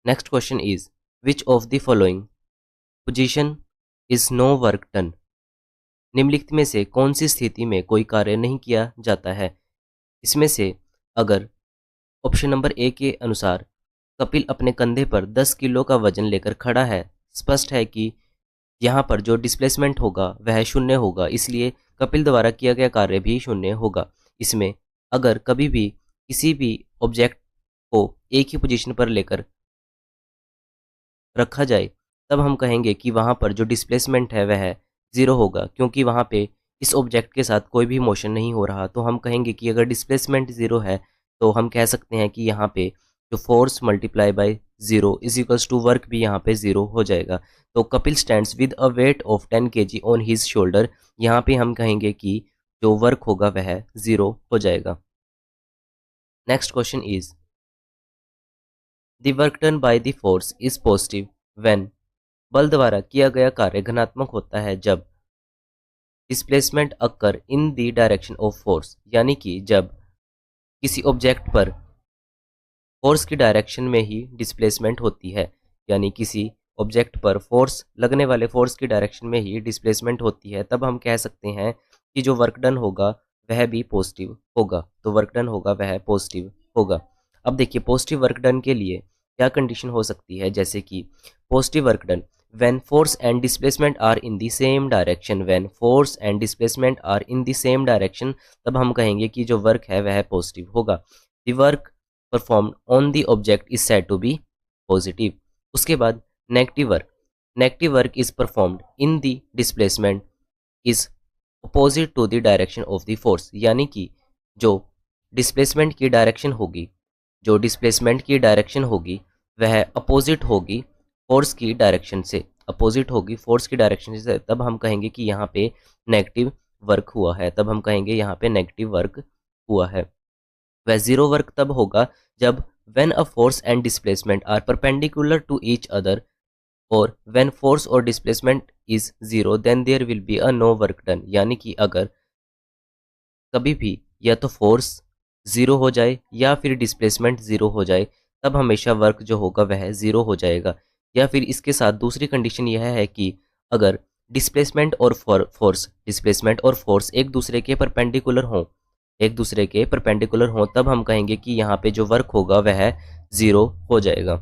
Next question is which of the following position is no work done. निम्नलिखित में से कौन सी स्थिति में कोई कार्य नहीं किया जाता है। इसमें से अगर ऑप्शन नंबर ए के अनुसार कपिल अपने कंधे पर 10 किलो का वजन लेकर खड़ा है, स्पष्ट है कि यहाँ पर जो डिस्प्लेसमेंट होगा वह शून्य होगा, इसलिए कपिल द्वारा किया गया कार्य भी शून्य होगा। इसमें अगर कभी भी किसी भी ऑब्जेक्ट को एक ही पोजीशन पर लेकर रखा जाए तब हम कहेंगे कि वहाँ पर जो डिस्प्लेसमेंट है वह ज़ीरो होगा, क्योंकि वहाँ पे इस ऑब्जेक्ट के साथ कोई भी मोशन नहीं हो रहा। तो हम कहेंगे कि अगर डिस्प्लेसमेंट ज़ीरो है तो हम कह सकते हैं कि यहाँ पे जो force multiply by zero is equals to work भी यहाँ पे ज़ीरो हो जाएगा। तो Kapil stands with a weight of 10 kg on his shoulder, यहाँ पे हम कहेंगे कि जो वर्क होगा वह ज़ीरो हो जाएगा। Next question is the work done by the force is positive when, बल द्वारा किया गया कार्य धनात्मक होता है जब displacement occur in the direction of force, यानी कि जब किसी ऑब्जेक्ट पर फोर्स की डायरेक्शन में ही डिस्प्लेसमेंट होती है, यानी किसी ऑब्जेक्ट पर फोर्स लगने वाले फोर्स की डायरेक्शन में ही डिस्प्लेसमेंट होती है, तब हम कह सकते हैं कि जो वर्क डन होगा वह भी पॉजिटिव होगा। तो वर्क डन होगा वह पॉजिटिव होगा। अब देखिए पॉजिटिव वर्क डन के लिए क्या कंडीशन हो सकती है, जैसे कि positive work done when force and displacement are in the same direction, when force and displacement are in the same direction, तब हम कहेंगे कि जो वर्क है वह पॉजिटिव होगा। the work performed on the object is said to be positive। उसके बाद negative work is performed in the displacement is opposite to the direction of the force, यानी कि जो डिस्प्लेसमेंट की डायरेक्शन होगी, जो डिस्प्लेसमेंट की डायरेक्शन होगी वह अपोजिट होगी फोर्स की डायरेक्शन से, अपोजिट होगी फोर्स की डायरेक्शन से, तब हम कहेंगे कि यहाँ पे नेगेटिव वर्क हुआ है, तब हम कहेंगे यहाँ पे नेगेटिव वर्क हुआ है। वह जीरो वर्क तब होगा जब when a force and displacement are perpendicular to each other, और व्हेन फोर्स और displacement is zero then there will be a no work done, यानी कि अगर कभी भी या तो फोर्स ज़ीरो हो जाए या फिर डिस्प्लेसमेंट ज़ीरो हो जाए, तब हमेशा वर्क जो होगा वह ज़ीरो हो जाएगा। या फिर इसके साथ दूसरी कंडीशन यह है कि अगर डिस्प्लेसमेंट और फोर्स एक दूसरे के परपेंडिकुलर हों, तब हम कहेंगे कि यहाँ पे जो वर्क होगा वह ज़ीरो हो जाएगा।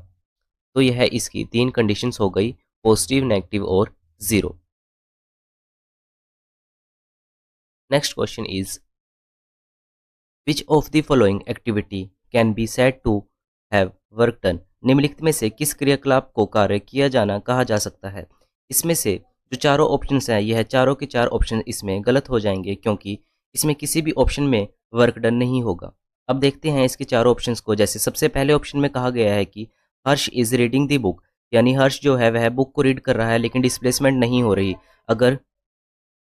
तो यह इसकी तीन कंडीशंस हो गई, पॉजिटिव, नेगेटिव और zero. Next question is which of the following activity can be said to have work done. निम्नलिखित में से किस क्रियाकलाप को कार्य किया जाना कहा जा सकता है। इसमें से जो चारों ऑप्शंस हैं यह चारों के चार ऑप्शन इसमें गलत हो जाएंगे, क्योंकि इसमें किसी भी ऑप्शन में वर्क डन नहीं होगा। अब देखते हैं इसके चारों ऑप्शंस को। जैसे सबसे पहले ऑप्शन में कहा गया है कि हर्ष इज रीडिंग द बुक, यानी हर्ष जो है वह बुक को रीड कर रहा है लेकिन डिस्प्लेसमेंट नहीं हो रही। अगर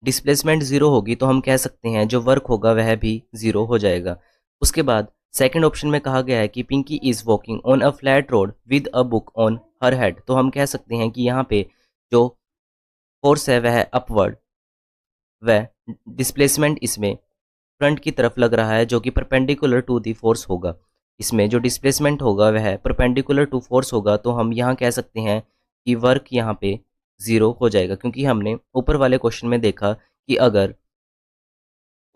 डिस्प्लेसमेंट ज़ीरो होगी तो हम कह सकते हैं जो वर्क होगा वह भी ज़ीरो हो जाएगा। उसके बाद सेकंड ऑप्शन में कहा गया है कि Pinky is walking on a flat road with a book on her head, तो हम कह सकते हैं कि यहाँ पे जो फोर्स है वह अपवर्ड, वह डिस्प्लेसमेंट इसमें फ्रंट की तरफ लग रहा है जो कि परपेंडिकुलर टू दी फोर्स होगा। इसमें जो डिस्प्लेसमेंट होगा वह परपेंडिकुलर टू फोर्स होगा, तो हम यहाँ कह सकते हैं कि वर्क यहाँ पे ज़ीरो हो जाएगा, क्योंकि हमने ऊपर वाले क्वेश्चन में देखा कि अगर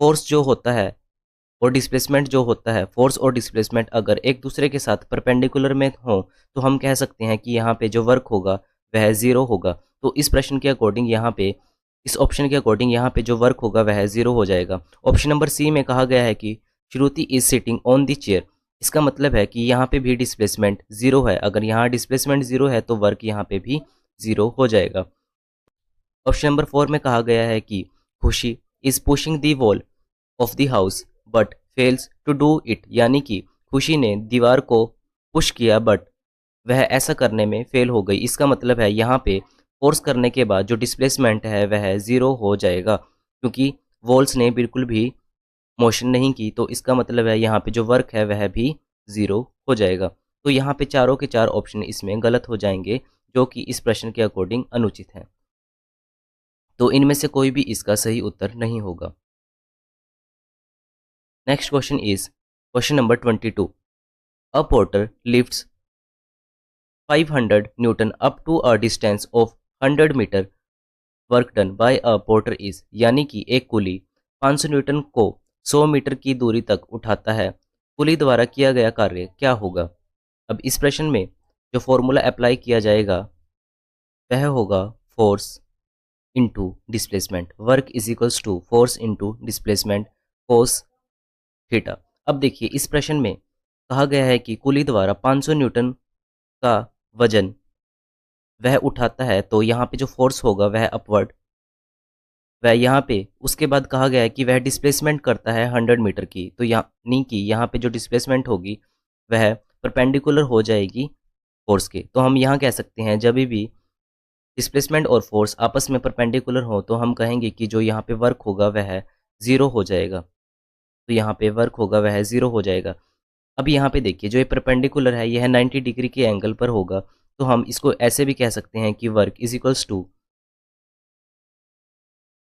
फोर्स जो होता है और डिस्प्लेसमेंट जो होता है, फोर्स और डिस्प्लेसमेंट अगर एक दूसरे के साथ परपेंडिकुलर में हो तो हम कह सकते हैं कि यहाँ पे जो वर्क होगा वह ज़ीरो होगा। तो इस प्रश्न के अकॉर्डिंग यहाँ पे, इस ऑप्शन के अकॉर्डिंग यहाँ पे जो वर्क होगा वह ज़ीरो हो जाएगा। ऑप्शन नंबर सी में कहा गया है कि Shruti is sitting on the chair, इसका मतलब है कि यहाँ पे भी डिस्प्लेसमेंट ज़ीरो है। अगर यहाँ डिस्प्लेसमेंट ज़ीरो है तो वर्क यहाँ पे भी ज़ीरो हो जाएगा। ऑप्शन नंबर 4 में कहा गया है कि Khushi is pushing the wall of the house but fails to do it, यानी कि खुशी ने दीवार को पुश किया बट वह ऐसा करने में फेल हो गई। इसका मतलब है यहाँ पे फोर्स करने के बाद जो डिस्प्लेसमेंट है वह ज़ीरो हो जाएगा, क्योंकि वॉल्स ने बिल्कुल भी मोशन नहीं की, तो इसका मतलब है यहाँ पे जो वर्क है वह भी ज़ीरो हो जाएगा। तो यहाँ पे चारों के चार ऑप्शन इसमें गलत हो जाएंगे, जो कि इस प्रश्न के अकॉर्डिंग अनुचित हैं। तो इनमें से कोई भी इसका सही उत्तर नहीं होगा। Next question is question number 22। A porter lifts 500 newton up to a distance of 100 metre, work done by a porter is, यानी कि एक कुली 500 न्यूटन को 100 मीटर की दूरी तक उठाता है, कुली द्वारा किया गया कार्य क्या होगा। अब इस प्रश्न में जो फॉर्मूला अप्लाई किया जाएगा वह होगा force into displacement, work is equals to force into displacement cos theta. अब देखिए इस प्रश्न में कहा गया है कि कुली द्वारा 500 न्यूटन का वजन वह उठाता है, तो यहाँ पे जो फोर्स होगा वह अपवर्ड, वह यहाँ पे उसके बाद कहा गया है कि वह डिस्प्लेसमेंट करता है 100 मीटर की, तो यानी कि यहाँ पे जो डिस्प्लेसमेंट होगी वह परपेंडिकुलर हो जाएगी फोर्स के। तो हम यहाँ कह सकते हैं जब भी डिस्प्लेसमेंट और फोर्स आपस में परपेंडिकुलर हो तो हम कहेंगे कि जो यहाँ पे वर्क होगा वह ज़ीरो हो जाएगा। तो यहाँ पे वर्क होगा वह ज़ीरो हो जाएगा। अब यहाँ पे देखिए जो ये परपेंडिकुलर है यह 90 डिग्री के एंगल पर होगा, तो हम इसको ऐसे भी कह सकते हैं कि work is equals to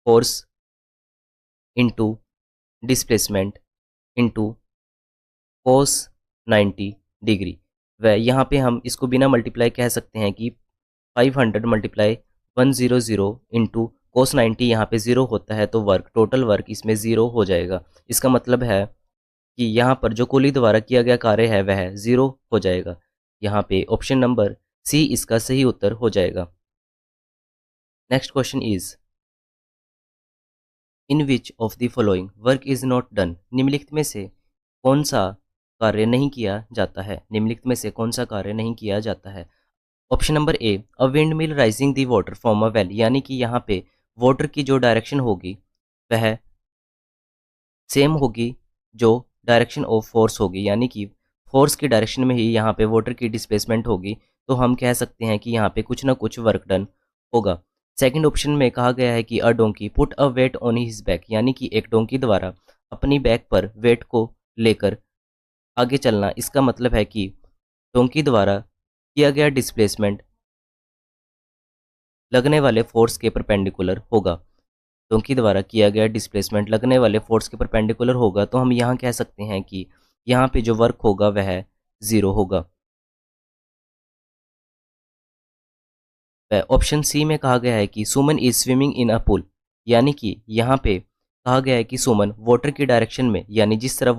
force into displacement into cos 90 degree. वह यहाँ पे हम इसको बिना मल्टीप्लाई कह सकते हैं कि 500 मल्टीप्लाई 100 इंटू कोस 90, यहाँ पे ज़ीरो होता है तो वर्क, टोटल वर्क इसमें ज़ीरो हो जाएगा। इसका मतलब है कि यहाँ पर जो कुली द्वारा किया गया कार्य है वह ज़ीरो हो जाएगा। यहाँ पे ऑप्शन नंबर सी इसका सही उत्तर हो जाएगा। Next question is in which of the following work is not done. निम्नलिखित में से कौन सा कार्य नहीं किया जाता है। निम्नलिखित में से कौन सा कार्य नहीं किया जाता है। Option number A, a wind mill rising the water from a well, यानी कि यहाँ पे वाटर की जो डायरेक्शन होगी वह सेम होगी जो डायरेक्शन ऑफ फोर्स होगी, यानी कि फोर्स की डायरेक्शन में ही यहाँ पे वाटर की डिस्प्लेसमेंट होगी। तो हम कह सकते हैं कि यहाँ पे कुछ ना कुछ वर्क डन होगा। सेकंड ऑप्शन में कहा गया है कि a donkey put a weight on his back, यानी कि एक डोंकी द्वारा अपनी बैक पर वेट को लेकर आगे चलना। इसका मतलब है कि डोंकी द्वारा किया गया डिस्प्लेसमेंट लगने वाले फोर्स के परपेंडिकुलर होगा। डोंकी द्वारा किया गया डिस्प्लेसमेंट लगने वाले फोर्स के परपेंडिकुलर होगा। तो हम यहाँ कह सकते हैं कि यहाँ पे जो वर्क होगा वह ज़ीरो होगा। ऑप्शन सी में कहा गया है कि Suman is swimming in a pool, यानी कि यहाँ पे कहा गया है कि सुमन वाटर की डायरेक्शन में, यानी जिस तरफ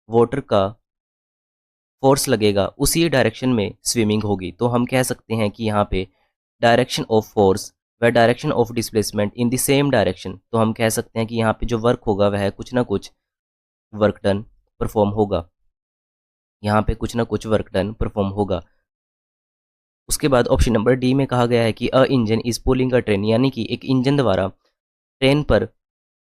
वाटर का फोर्स लगेगा उसी डायरेक्शन में स्विमिंग होगी। तो हम कह सकते हैं कि यहाँ पे डायरेक्शन ऑफ फोर्स व direction of displacement in the same direction. तो हम कह सकते हैं कि यहाँ पे जो वर्क होगा वह कुछ ना कुछ वर्क डन परफॉर्म होगा। यहाँ पे कुछ ना कुछ वर्क डन परफॉर्म होगा। उसके बाद ऑप्शन नंबर डी में कहा गया है कि a engine is pulling a train, यानी कि एक इंजन द्वारा ट्रेन पर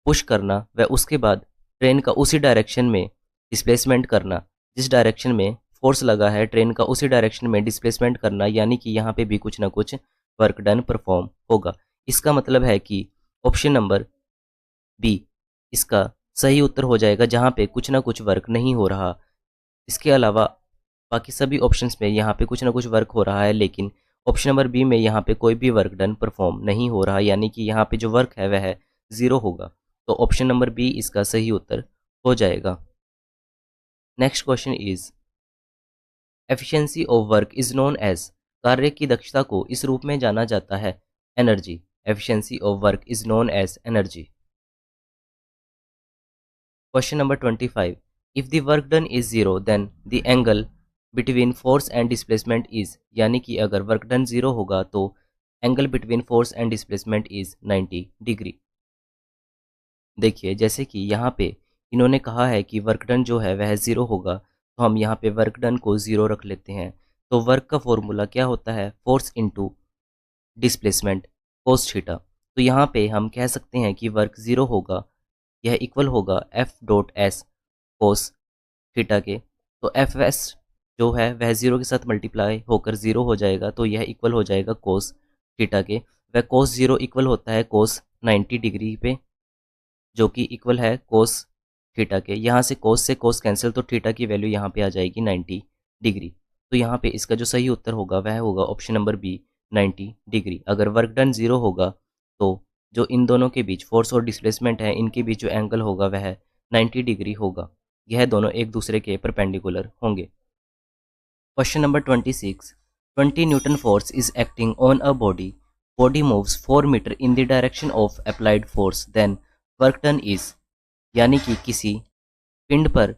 पुश करना व उसके बाद ट्रेन का उसी डायरेक्शन में डिस्प्लेसमेंट करना। जिस डायरेक्शन में फोर्स लगा है ट्रेन का उसी डायरेक्शन में डिस्प्लेसमेंट करना, यानी कि यहाँ पे भी कुछ ना कुछ वर्क डन परफॉर्म होगा। इसका मतलब है कि ऑप्शन नंबर बी इसका सही उत्तर हो जाएगा, जहाँ पे कुछ ना कुछ वर्क नहीं हो रहा। इसके अलावा बाकी सभी ऑप्शंस में यहाँ पे कुछ ना कुछ वर्क हो रहा है, लेकिन ऑप्शन नंबर बी में यहाँ पे कोई भी वर्क डन परफॉर्म नहीं हो रहा, यानी कि यहाँ पे जो वर्क है वह ज़ीरो होगा। तो ऑप्शन नंबर बी इसका सही उत्तर हो जाएगा। Next question is efficiency of work is known as. कार्य की दक्षता को इस रूप में जाना जाता है energy. Efficiency of work is known as energy. Question number 25, if the work done is zero then the angle between force and displacement is, यानी कि अगर वर्क डन जीरो होगा तो angle between force and displacement is 90 degree. देखिए जैसे कि यहाँ पे इन्होंने कहा है कि वर्क डन जो है वह ज़ीरो होगा, तो हम यहाँ पे वर्क डन को ज़ीरो रख लेते हैं। तो वर्क का फॉर्मूला क्या होता है, force into displacement cos theta. तो यहाँ पे हम कह सकते हैं कि वर्क ज़ीरो होगा, यह इक्वल होगा F dot S cos theta के। तो एफ एस जो है वह ज़ीरो के साथ मल्टीप्लाई होकर ज़ीरो हो जाएगा, तो यह इक्वल हो जाएगा कोस थीटा के। वह कोस ज़ीरो इक्वल होता है कोस 90 डिग्री पे, जो कि इक्वल है कोस थीटा के। यहाँ से कोस कैंसिल, तो थीटा की वैल्यू यहाँ पे आ जाएगी 90 डिग्री। तो यहाँ पे इसका जो सही उत्तर होगा वह होगा ऑप्शन नंबर बी 90 डिग्री। अगर वर्क डन ज़ीरो होगा तो जो इन दोनों के बीच फोर्स और डिस्प्लेसमेंट है इनके बीच जो एंगल होगा वह 90 डिग्री होगा। यह दोनों एक दूसरे के परपेंडिकुलर होंगे। Question number 26, 20 newton force is acting on a body. Body moves 4 metre in the direction of applied force then work done is, यानी कि किसी पिंड पर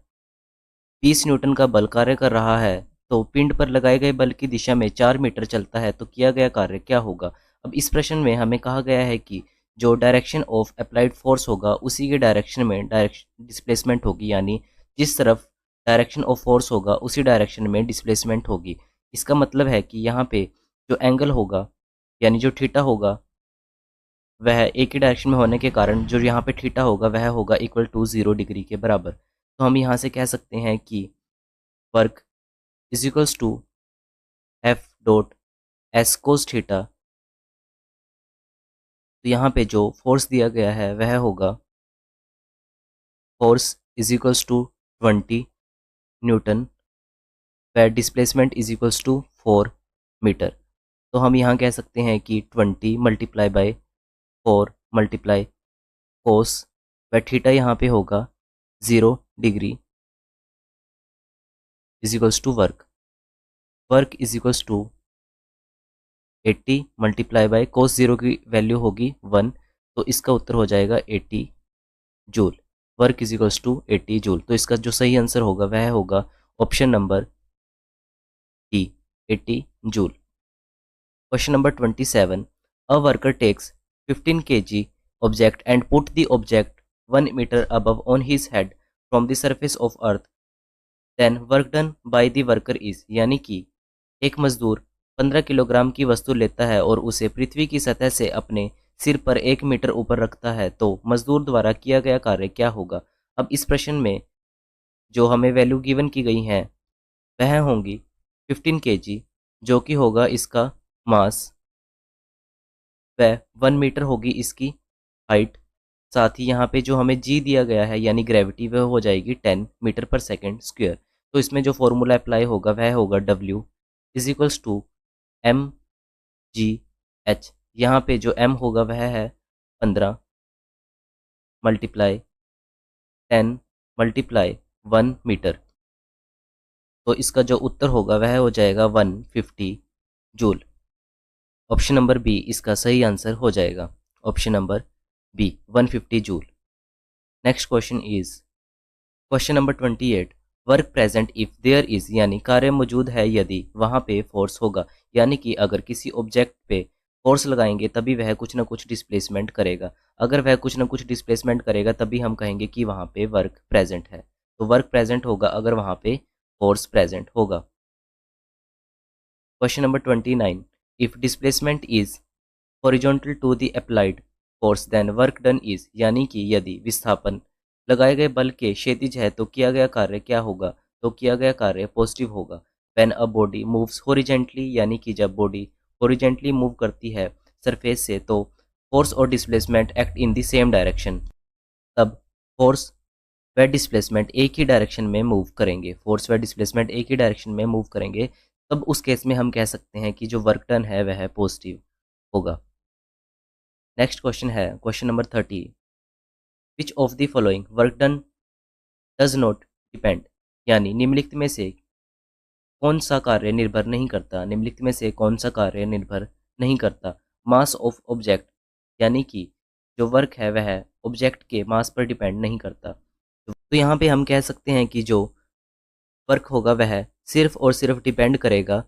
20 न्यूटन का बल कार्य कर रहा है, तो पिंड पर लगाए गए बल की दिशा में 4 मीटर चलता है, तो किया गया कार्य क्या होगा। अब इस प्रश्न में हमें कहा गया है कि जो डायरेक्शन ऑफ अप्लाइड फोर्स होगा उसी के डायरेक्शन में डायरेक्शन डिस्प्लेसमेंट होगी, यानी जिस तरफ डायरेक्शन ऑफ फोर्स होगा उसी डायरेक्शन में डिस्प्लेसमेंट होगी। इसका मतलब है कि यहाँ पे जो एंगल होगा यानी जो थीटा होगा वह एक ही डायरेक्शन में होने के कारण जो यहाँ पे थीटा होगा वह होगा इक्वल टू 0 डिग्री के बराबर। तो हम यहाँ से कह सकते हैं कि work is equals to F dot S cos theta. तो यहाँ पे जो फोर्स दिया गया है वह होगा force is equals to 20 newton व displacement is equals to 4 metre. तो हम यहाँ कह सकते हैं कि 20 मल्टीप्लाई बाय 4 मल्टीप्लाई कोस व थीटा यहाँ पे होगा 0 degree is equals to work. Work is equals to 80 multiply by cos 0 की वैल्यू होगी 1, तो इसका उत्तर हो जाएगा 80 joule. Work is equals to 80 joule. तो इसका जो सही आंसर होगा वह होगा option number D 80 joule. Question number 27, a worker takes 15 kg object and put the object 1 meter above on his head from the surface of earth, then work done by the worker is, यानी कि एक मजदूर 15 kilogram की वस्तु लेता है और उसे पृथ्वी की सतह से अपने सिर पर 1 मीटर ऊपर रखता है, तो मजदूर द्वारा किया गया कार्य क्या होगा। अब इस प्रश्न में जो हमें वैल्यू गिवन की गई हैं वह होंगी 15 kg, जो कि होगा इसका मास, वह 1 मीटर होगी इसकी हाइट। साथ ही यहाँ पे जो हमें जी दिया गया है यानी ग्रेविटी, वह हो जाएगी 10 मीटर पर सेकेंड स्क्वायर। तो इसमें जो फॉर्मूला अप्लाई होगा वह होगा W is equals to mgh। यहाँ पे जो m होगा वह है 15 मल्टीप्लाई 10 मल्टीप्लाई 1 मीटर। तो इसका जो उत्तर होगा वह हो जाएगा 150 जूल। ऑप्शन नंबर बी इसका सही आंसर हो जाएगा। Option number B 150 joule. Next question is question number 28, work present if there is, यानी कार्य मौजूद है यदि वहां पे फोर्स होगा, यानी कि अगर किसी ऑब्जेक्ट पे फोर्स लगाएंगे तभी वह कुछ ना कुछ डिस्प्लेसमेंट करेगा। अगर वह कुछ ना कुछ डिस्प्लेसमेंट करेगा तभी हम कहेंगे कि वहां पे वर्क प्रेजेंट है। तो वर्क प्रेजेंट होगा अगर वहां पे फोर्स प्रेजेंट होगा। Question number 29, if displacement is horizontal to the applied force then work done is, यानी कि यदि विस्थापन लगाए गए बल के क्षैतिज है तो किया गया कार्य क्या होगा। तो किया गया कार्य पॉजिटिव होगा। When a body moves horizontally, यानी कि जब बॉडी हॉरिजेंटली मूव करती है सरफेस से तो फोर्स और displacement act in the same direction, तब फोर्स व डिस्प्लेसमेंट एक ही डायरेक्शन में मूव करेंगे। फोर्स व डिस्प्लेसमेंट एक ही डायरेक्शन में मूव करेंगे, तब उस केस में हम कह सकते हैं कि जो वर्क डन है वह पॉजिटिव होगा। नेक्स्ट क्वेश्चन है question number 30, which of the following work done does not depend, यानी निम्नलिखित में से कौन सा कार्य निर्भर नहीं करता। निम्नलिखित में से कौन सा कार्य निर्भर नहीं करता। मास ऑफ ऑब्जेक्ट, यानी कि जो वर्क है वह ऑब्जेक्ट के मास पर डिपेंड नहीं करता। तो यहाँ पे हम कह सकते हैं कि जो वर्क होगा वह सिर्फ और सिर्फ डिपेंड करेगा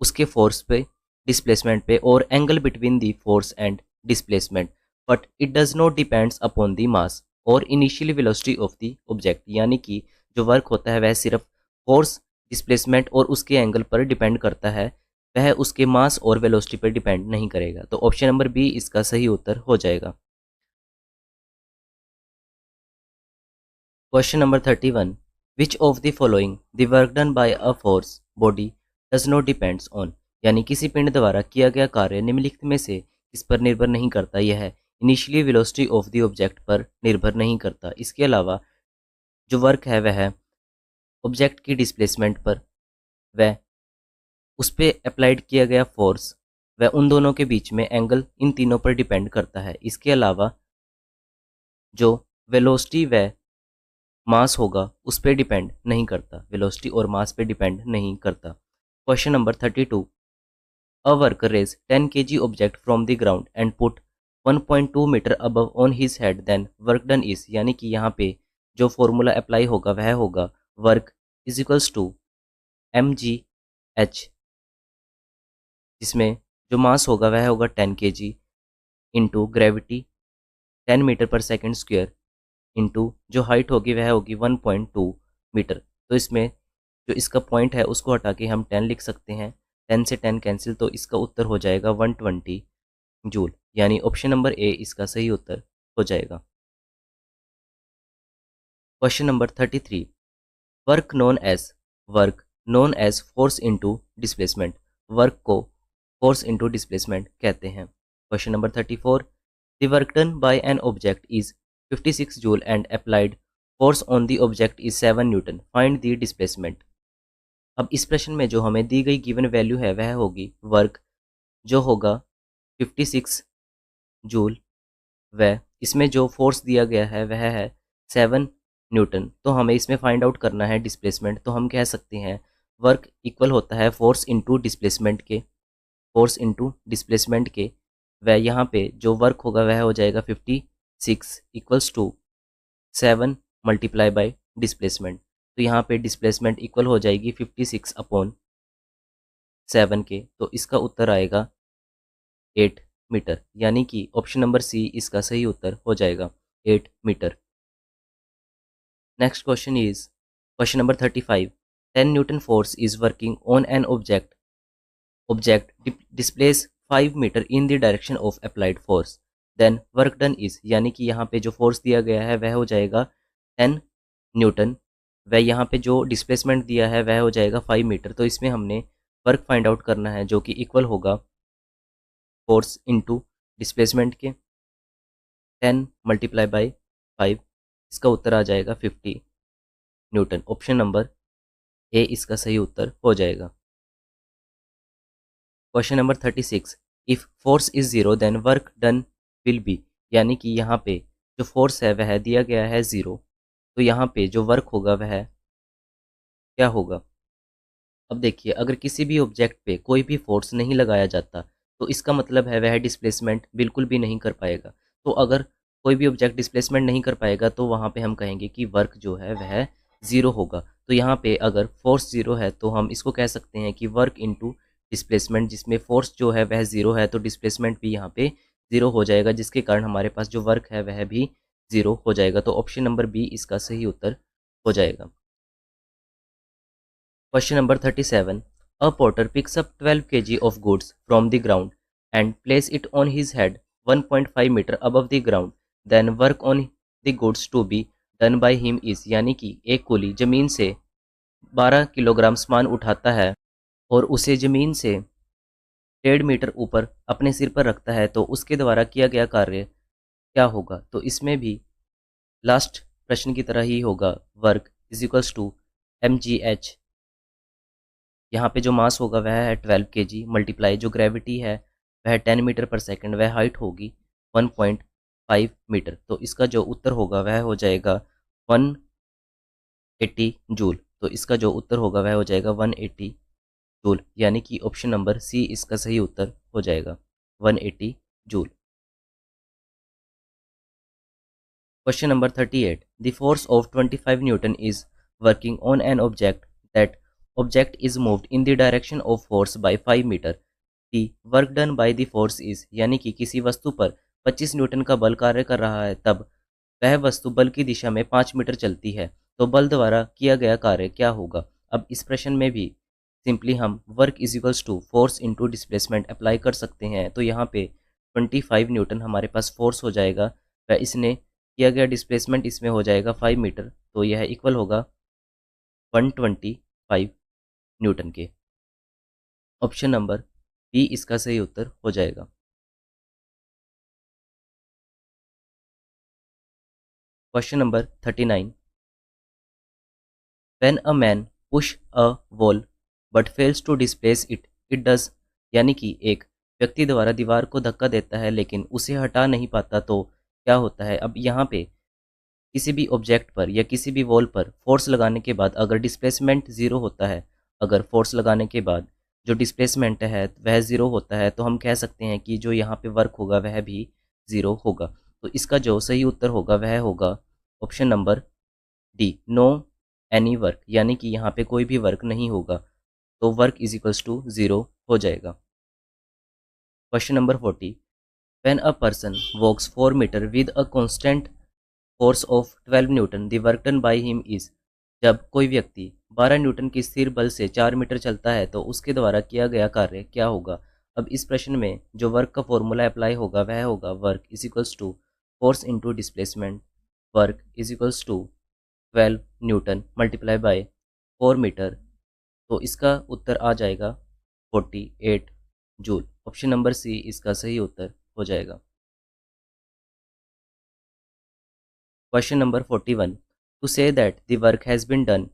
उसके फोर्स पे, डिस्प्लेसमेंट पे और angle between the force and displacement, but it does not depends upon the mass और initial velocity of the object, यानी कि जो वर्क होता है वह सिर्फ फोर्स, डिस्प्लेसमेंट और उसके एंगल पर डिपेंड करता है, वह उसके मास और वेलोसिटी पर डिपेंड नहीं करेगा। तो ऑप्शन नंबर बी इसका सही उत्तर हो जाएगा। Question number 31, which of the following the work done by a force body does not depends on, यानी किसी पिंड द्वारा किया गया कार्य निम्नलिखित में से किस पर निर्भर नहीं करता। यह है initially velocity of the object पर निर्भर नहीं करता। इसके अलावा जो वर्क है वह ऑब्जेक्ट की डिस्प्लेसमेंट पर, वह उस पर अप्लाइड किया गया फोर्स, वह उन दोनों के बीच में एंगल, इन तीनों पर डिपेंड करता है। इसके अलावा जो वेलोसिटी व मास होगा उस पर डिपेंड नहीं करता, वेलोसिटी और मास पे डिपेंड नहीं करता। Question number 32, a worker raise 10 kg object from the ground and put 1.2 metre above on his head then work done is, यानी कि यहाँ पे जो फॉर्मूला अप्लाई होगा वह होगा work is equals to mgh, जिसमें जो मास होगा वह होगा 10 kg इंटू ग्रेविटी 10 मीटर पर सेकेंड स्क्वायर इंटू जो हाइट होगी वह होगी 1.2 मीटर। तो इसमें जो इसका पॉइंट है उसको हटा के हम 10 लिख सकते हैं। 10 से 10 कैंसिल, तो इसका उत्तर हो जाएगा 120 जूल, यानी ऑप्शन नंबर ए इसका सही उत्तर हो जाएगा। Question number 33, work known as force into displacement, work को फोर्स इनटू डिस्प्लेसमेंट कहते हैं। Question number 34, the work done by an object is 56 joule and applied force on the object is 7 newton, find the displacement. अब इस प्रश्न में जो हमें दी गई गिवन वैल्यू है वह होगी वर्क, जो होगा 56 जूल, व इसमें जो फोर्स दिया गया है वह है 7 न्यूटन। तो हमें इसमें फाइंड आउट करना है डिस्प्लेसमेंट। तो हम कह सकते हैं वर्क इक्वल होता है फोर्स इंटू डिस्प्लेसमेंट के, फोर्स इंटू डिस्प्लेसमेंट के, व यहाँ पे जो वर्क होगा वह हो जाएगा 56 equals to 7 multiply by displacement. तो यहाँ पे डिस्प्लेसमेंट इक्वल हो जाएगी 56 अपॉन 7 के, तो इसका उत्तर आएगा 8 मीटर, यानी कि ऑप्शन नंबर सी इसका सही उत्तर हो जाएगा 8 metre. Next question is question number 35। 10 newton force is working on an object displace 5 metre in the direction of applied force, then work done is, यानी कि यहाँ पे जो फोर्स दिया गया है वह हो जाएगा 10 न्यूटन, वह यहाँ पे जो डिस्प्लेसमेंट दिया है वह हो जाएगा 5 मीटर। तो इसमें हमने वर्क फाइंड आउट करना है जो कि इक्वल होगा फोर्स इनटू डिस्प्लेसमेंट के 10 मल्टीप्लाई बाय 5, इसका उत्तर आ जाएगा 50 न्यूटन। ऑप्शन नंबर ए इसका सही उत्तर हो जाएगा। Question number 36। If force is zero then work done will be, यानी कि यहाँ पे जो फोर्स है वह दिया गया है ज़ीरो, तो यहाँ पे जो वर्क होगा वह क्या होगा। अब देखिए, अगर किसी भी ऑब्जेक्ट पे कोई भी फोर्स नहीं लगाया जाता तो इसका मतलब है वह डिस्प्लेसमेंट बिल्कुल भी नहीं कर पाएगा। तो अगर कोई भी ऑब्जेक्ट डिस्प्लेसमेंट नहीं कर पाएगा तो वहाँ पे हम कहेंगे कि वर्क जो है वह ज़ीरो होगा। तो यहाँ पे अगर फोर्स ज़ीरो है तो हम इसको कह सकते हैं कि वर्क इनटू डिस्प्लेसमेंट, जिसमें फोर्स जो है वह ज़ीरो है तो डिस्प्लेसमेंट भी यहाँ पे ज़ीरो हो जाएगा, जिसके कारण हमारे पास जो वर्क है वह भी ज़ीरो हो जाएगा। तो ऑप्शन नंबर बी इसका सही उत्तर हो जाएगा। Question number 37. A porter picks up 12 kg of goods from the ground and place it on his head 1.5 meter above the ground. Then work on the goods to be done by him is, यानी कि एक कुली जमीन से 12 kilogram सामान उठाता है और उसे जमीन से 1.5 मीटर ऊपर अपने सिर पर रखता है, तो उसके द्वारा किया गया कार्य क्या होगा। तो इसमें भी लास्ट प्रश्न की तरह ही होगा, work is equals to mgh, यहाँ पे जो मास होगा वह है 12 kg मल्टीप्लाई जो ग्रेविटी है वह 10 मीटर पर सेकंड, वह हाइट होगी 1.5 मीटर। तो इसका जो उत्तर होगा वह हो जाएगा 180 जूल। तो इसका जो उत्तर होगा वह हो जाएगा 180 जूल, यानी कि ऑप्शन नंबर सी इसका सही उत्तर हो जाएगा 180 joule. Question number 38। The force of 25 Newton is working on an object that object is moved in the direction of force by 5 metre. the work done by the force is, यानी कि किसी वस्तु पर 25 न्यूटन का बल कार्य कर रहा है तब वह वस्तु बल की दिशा में 5 मीटर चलती है, तो बल द्वारा किया गया कार्य क्या होगा। अब इस प्रश्न में भी सिंपली हम work is equals to force into displacement apply कर सकते हैं। तो यहाँ पे 25 न्यूटन हमारे पास फोर्स हो जाएगा, वह इसने किया गया डिस्प्लेसमेंट इसमें हो जाएगा 5 मीटर, तो यह इक्वल होगा 125 न्यूटन के। ऑप्शन नंबर बी इसका सही उत्तर हो जाएगा। Question number 39। When a man push a wall but fails to displace it it does, यानी कि एक व्यक्ति द्वारा दीवार को धक्का देता है लेकिन उसे हटा नहीं पाता तो क्या होता है। अब यहाँ पे किसी भी ऑब्जेक्ट पर या किसी भी वॉल पर फोर्स लगाने के बाद अगर डिस्प्लेसमेंट ज़ीरो होता है, अगर फोर्स लगाने के बाद जो डिस्प्लेसमेंट है वह ज़ीरो होता है, तो हम कह सकते हैं कि जो यहाँ पे वर्क होगा वह भी ज़ीरो होगा। तो इसका जो सही उत्तर होगा वह होगा option number D, no any work, यानी कि यहाँ पे कोई भी वर्क नहीं होगा, तो work is equals to zero हो जाएगा। Question number 40। When a person walks 4 metre with a constant force of 12 newton the work done by him is, जब कोई व्यक्ति 12 न्यूटन की स्थिर बल से 4 मीटर चलता है तो उसके द्वारा किया गया कार्य क्या होगा। अब इस प्रश्न में जो वर्क का फॉर्मूला अप्लाई होगा वह होगा work is equals to force into displacement, work is equals to 12 newton multiply by 4 metre, तो इसका उत्तर आ जाएगा 48 जूल। ऑप्शन नंबर सी इसका सही उत्तर हो जाएगा। Question number 41। To say that the work has been done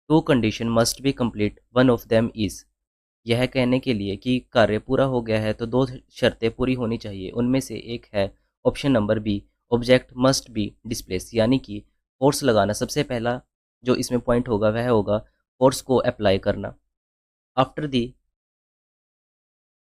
two condition must be complete, one of them is, यह कहने के लिए कि कार्य पूरा हो गया है तो दो शर्तें पूरी होनी चाहिए, उनमें से एक है option number B, object must be displace, यानी कि फोर्स लगाना सबसे पहला जो इसमें पॉइंट होगा वह होगा फोर्स को अप्लाई करना। After the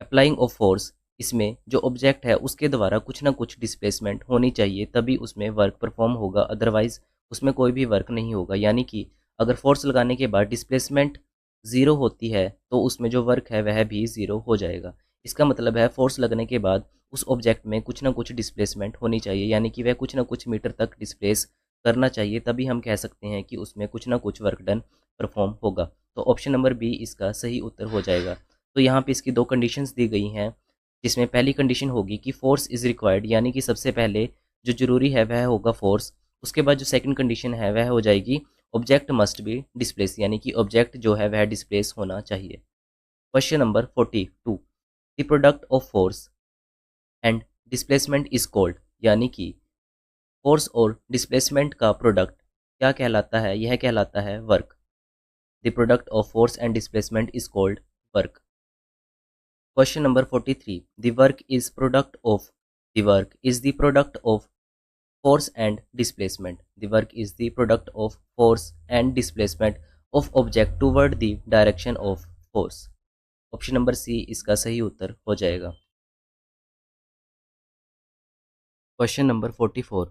applying of force, इसमें जो ऑब्जेक्ट है उसके द्वारा कुछ ना कुछ डिस्प्लेसमेंट होनी चाहिए तभी उसमें वर्क परफॉर्म होगा, अदरवाइज उसमें कोई भी वर्क नहीं होगा। यानी कि अगर फोर्स लगाने के बाद डिस्प्लेसमेंट ज़ीरो होती है तो उसमें जो वर्क है वह भी ज़ीरो हो जाएगा। इसका मतलब है फोर्स लगने के बाद उस ऑब्जेक्ट में कुछ ना कुछ डिस्प्लेसमेंट होनी चाहिए, यानी कि वह कुछ ना कुछ मीटर तक डिस्प्लेस करना चाहिए, तभी हम कह सकते हैं कि उसमें कुछ ना कुछ वर्क डन परफॉर्म होगा। तो ऑप्शन नंबर बी इसका सही उत्तर हो जाएगा। तो यहाँ पे इसकी दो कंडीशंस दी गई हैं, जिसमें पहली कंडीशन होगी कि फोर्स इज़ रिक्वायर्ड, यानी कि सबसे पहले जो जरूरी है वह होगा फोर्स। उसके बाद जो सेकंड कंडीशन है वह हो जाएगी ऑब्जेक्ट मस्ट बी डिस्प्लेस, यानी कि ऑब्जेक्ट जो है वह डिस्प्लेस होना चाहिए। Question number 42, the product of force and displacement is called, यानी कि फोर्स और डिस्प्लेसमेंट का प्रोडक्ट क्या कहलाता है? यह कहलाता है work. The product of force and displacement is called work. Question number 43, the work is product of, the work is the product of force and displacement. The work is the product of force and displacement of object toward the direction of force. Option number C इसका सही उत्तर हो जाएगा। Question number 44,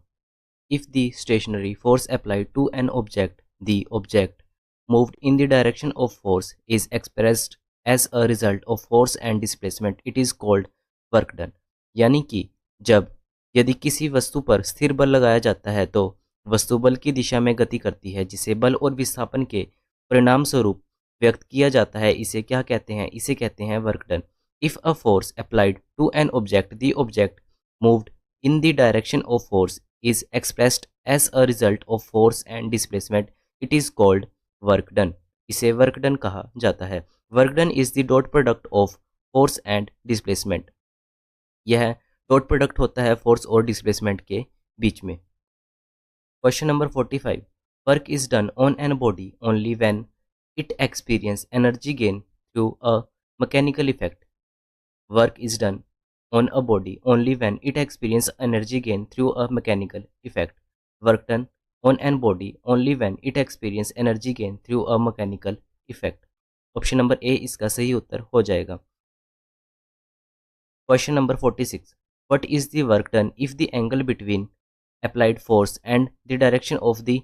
if the stationary force applied to an object, the object moved in the direction of force is expressed as a result of force and displacement, it is called work done। यानी कि जब यदि किसी वस्तु पर स्थिर बल लगाया जाता है तो वस्तु बल की दिशा में गति करती है, जिसे बल और विस्थापन के परिणाम स्वरूप व्यक्त किया जाता है, इसे क्या कहते हैं? इसे कहते हैं work done. If a force applied to an object, the object moved in the direction of force is expressed as a result of force and displacement, it is called work done। इसे work done कहा जाता है। Work done is the dot product of force and displacement. यह dot product होता है force और displacement के बीच में। Question number 45, work is done on an body only when it experience energy gain through a mechanical effect. Work is done on a body only when it experiences energy gain through a mechanical effect. Work done on an body only when it experiences energy gain through a mechanical effect. Option number A इसका सही उत्तर हो जाएगा। Question number 46, what is the work done if the angle between applied force and the direction of the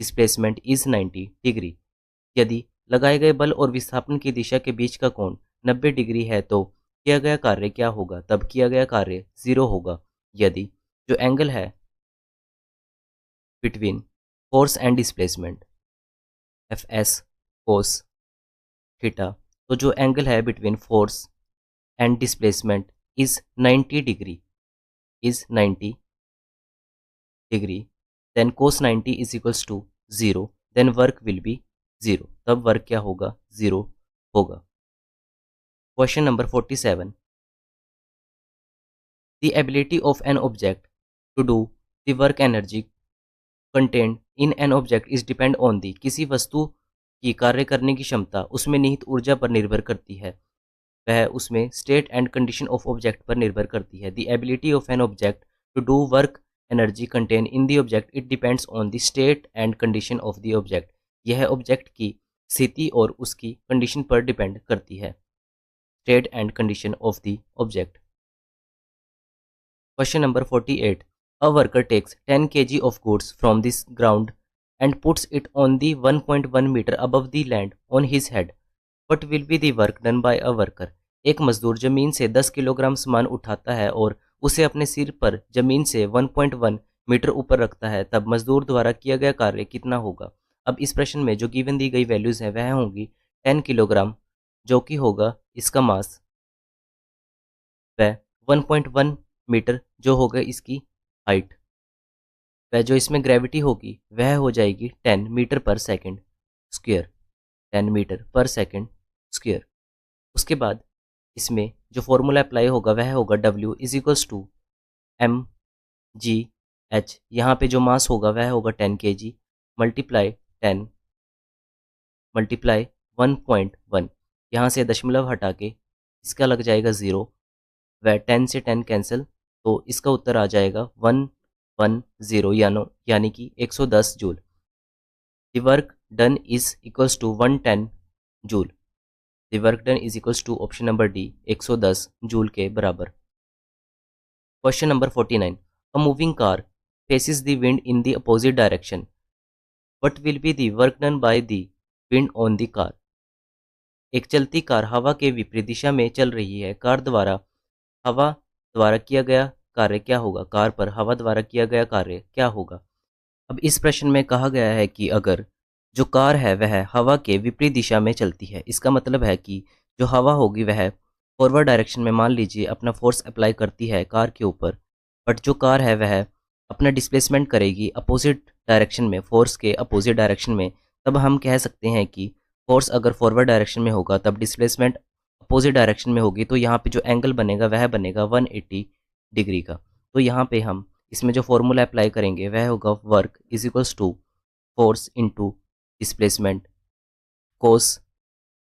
displacement is 90 degree. यदि लगाए गए बल और विस्थापन की दिशा के बीच का कोण 90 डिग्री है तो किया गया कार्य क्या होगा? तब किया गया कार्य 0 होगा। यदि जो एंगल है between force and displacement F S cos theta, तो जो एंगल है between force and displacement is 90 degree, is 90 degree, then cos 90 is equals to 0, then work will be 0, तब वर्क क्या होगा? 0 होगा। Question number 47, the ability of an object to do the work energy contained in an object is depend on the, किसी वस्तु की कार्य करने की क्षमता उसमें निहित ऊर्जा पर निर्भर करती है, वह उसमें state and condition of object पर निर्भर करती है। The ability of an object to do work energy contain in the object, it depends on the state and condition of the object. यह ऑब्जेक्ट की स्थिति और उसकी कंडीशन पर डिपेंड करती है। State and condition of the object. Question number 48, a worker takes 10 kg of goods from this ground and puts it on the 1.1 meter above the land on his head. What will be the work done by a worker? एक मजदूर जमीन से 10 kilogram सामान उठाता है और उसे अपने सिर पर जमीन से 1.1 मीटर ऊपर रखता है, तब मजदूर द्वारा किया गया कार्य कितना होगा? अब इस प्रश्न में जो गिवन दी गई वैल्यूज है वह होंगी 10 किलोग्राम, जो कि होगा इसका मास, वह 1.1 मीटर जो होगा इसकी हाइट, वह जो इसमें ग्रेविटी होगी वह हो जाएगी 10 metre per second square, 10 metre per second square. उसके बाद इसमें जो फॉर्मूला अप्लाई होगा वह होगा W is equals to M G H. यहाँ पे जो मास होगा वह होगा 10 kg मल्टीप्लाई 10 मल्टीप्लाई 1.1, यहाँ से दशमलव हटा के इसका लग जाएगा 0, वह 10 से 10 कैंसिल, तो इसका उत्तर आ जाएगा 110 यानी कि 110 joule. The work done is equals to 110 joule. The work done is equals to option number D 110 joule के बराबर। Question number 49, a moving car faces the wind in the opposite direction, what will be the work done by the wind on the car. एक चलती car हवा के विपरीत दिशा में चल रही है। कार द्वारा हवा द्वारा किया गया कार्य क्या होगा? कार पर हवा द्वारा किया गया कार्य क्या होगा? अब इस प्रश्न में कहा गया है कि अगर जो कार है वह हवा के विपरीत दिशा में चलती है, इसका मतलब है कि जो हवा होगी वह फॉरवर्ड डायरेक्शन में मान लीजिए अपना फोर्स अप्लाई करती है कार के ऊपर, बट जो कार है वह अपना डिस्प्लेसमेंट करेगी अपोजिट डायरेक्शन में, फोर्स के अपोजिट डायरेक्शन में। तब हम कह सकते हैं कि फोर्स अगर फॉरवर्ड डायरेक्शन में होगा तब डिस्प्लेसमेंट अपोजिट डायरेक्शन में होगी, तो यहाँ पे जो एंगल बनेगा वह बनेगा 180 डिग्री का। तो यहाँ पे हम इसमें जो फॉर्मूला अप्लाई करेंगे वह होगा work is equals to force into displacement cos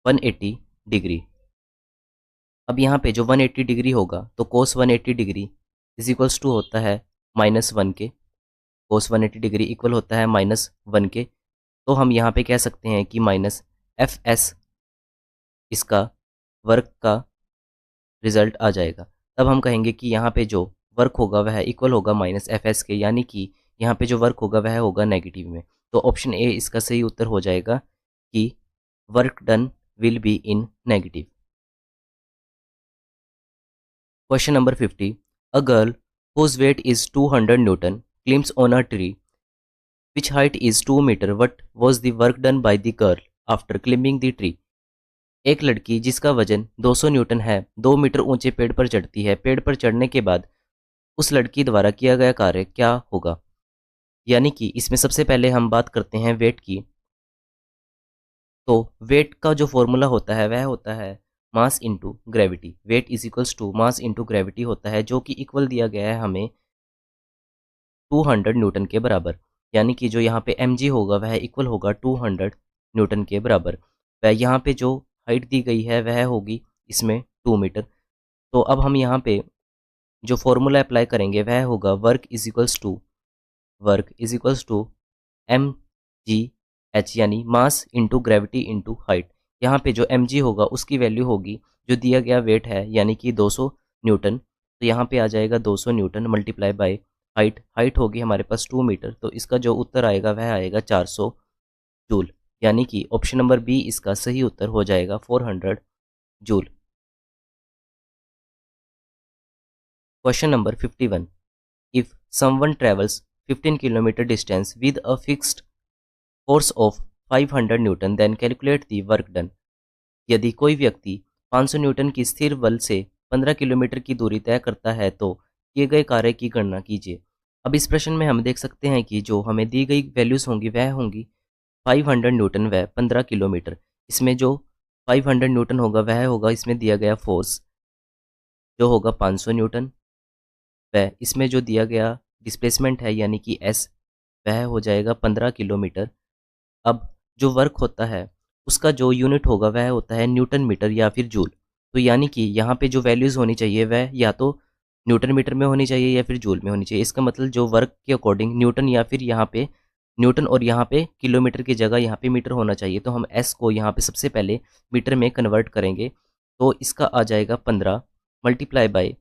180 degree. अब यहाँ पे जो 180 डिग्री होगा तो cos 180 degree is equals to होता है -1 के। कोस 180 डिग्री इक्वल होता है -1 के। तो हम यहाँ पे कह सकते हैं कि -FS इसका वर्क का रिजल्ट आ जाएगा। तब हम कहेंगे कि यहाँ पे जो वर्क होगा वह इक्वल होगा -FS के, यानी कि यहाँ पे जो वर्क होगा वह होगा नेगेटिव में। तो ऑप्शन ए इसका सही उत्तर हो जाएगा कि work done will be in negative. Question number 50। A girl whose weight is 200 Newton climbs on a tree which height is 2 meter. What was the work done by the girl after climbing the tree? एक लड़की जिसका वजन 200 Newton है 2 metre ऊंचे पेड़ पर चढ़ती है। पेड़ पर चढ़ने के बाद उस लड़की द्वारा किया गया कार्य क्या होगा? यानी कि इसमें सबसे पहले हम बात करते हैं वेट की। तो वेट का जो फॉर्मूला होता है वह होता है mass into gravity. Weight is equals to mass into gravity होता है, जो कि इक्वल दिया गया है हमें 200 न्यूटन के बराबर। यानी कि जो यहाँ पे mg होगा वह इक्वल होगा 200 न्यूटन के बराबर। वह यहाँ पे जो हाइट दी गई है वह होगी इसमें 2 मीटर। तो अब हम यहाँ पे जो फॉर्मूला अप्लाई करेंगे वह होगा work is equals to mgh, यानी mass into gravity into height. यहाँ पे जो mg होगा उसकी वैल्यू होगी जो दिया गया वेट है यानी कि 200 न्यूटन। तो यहाँ पे आ जाएगा 200 न्यूटन मल्टीप्लाई बाय हाइट होगी हमारे पास 2 मीटर। तो इसका जो उत्तर आएगा वह आएगा 400 जूल। यानी कि ऑप्शन नंबर बी इसका सही उत्तर हो जाएगा 400 joule. Question number 51। If someone travels 15 kilometre distance with a fixed force of 500 newton then calculate the work done. यदि कोई व्यक्ति 500 न्यूटन की स्थिर बल से 15 किलोमीटर की दूरी तय करता है तो किए गए कार्य की गणना कीजिए। अब इस प्रश्न में हम देख सकते हैं कि जो हमें दी गई वैल्यूज होंगी वह होंगी 500 न्यूटन व 15 किलोमीटर। इसमें जो 500 न्यूटन होगा वह होगा इसमें दिया गया फोर्स जो होगा 500 न्यूटन, वह इसमें जो दिया गया डिस्प्लेसमेंट है यानी कि एस वह हो जाएगा 15 किलोमीटर। अब जो वर्क होता है उसका जो यूनिट होगा वह होता है न्यूटन मीटर या फिर जूल। तो यानी कि यहाँ पे जो वैल्यूज़ होनी चाहिए वह या तो न्यूटन मीटर में होनी चाहिए या फिर जूल में होनी चाहिए। इसका मतलब जो वर्क के अकॉर्डिंग न्यूटन या फिर यहाँ पे न्यूटन और यहाँ पे किलोमीटर की जगह यहाँ पे मीटर होना चाहिए। तो हम एस को यहाँ पे सबसे पहले मीटर में कन्वर्ट करेंगे। तो इसका आ जाएगा 15 multiply by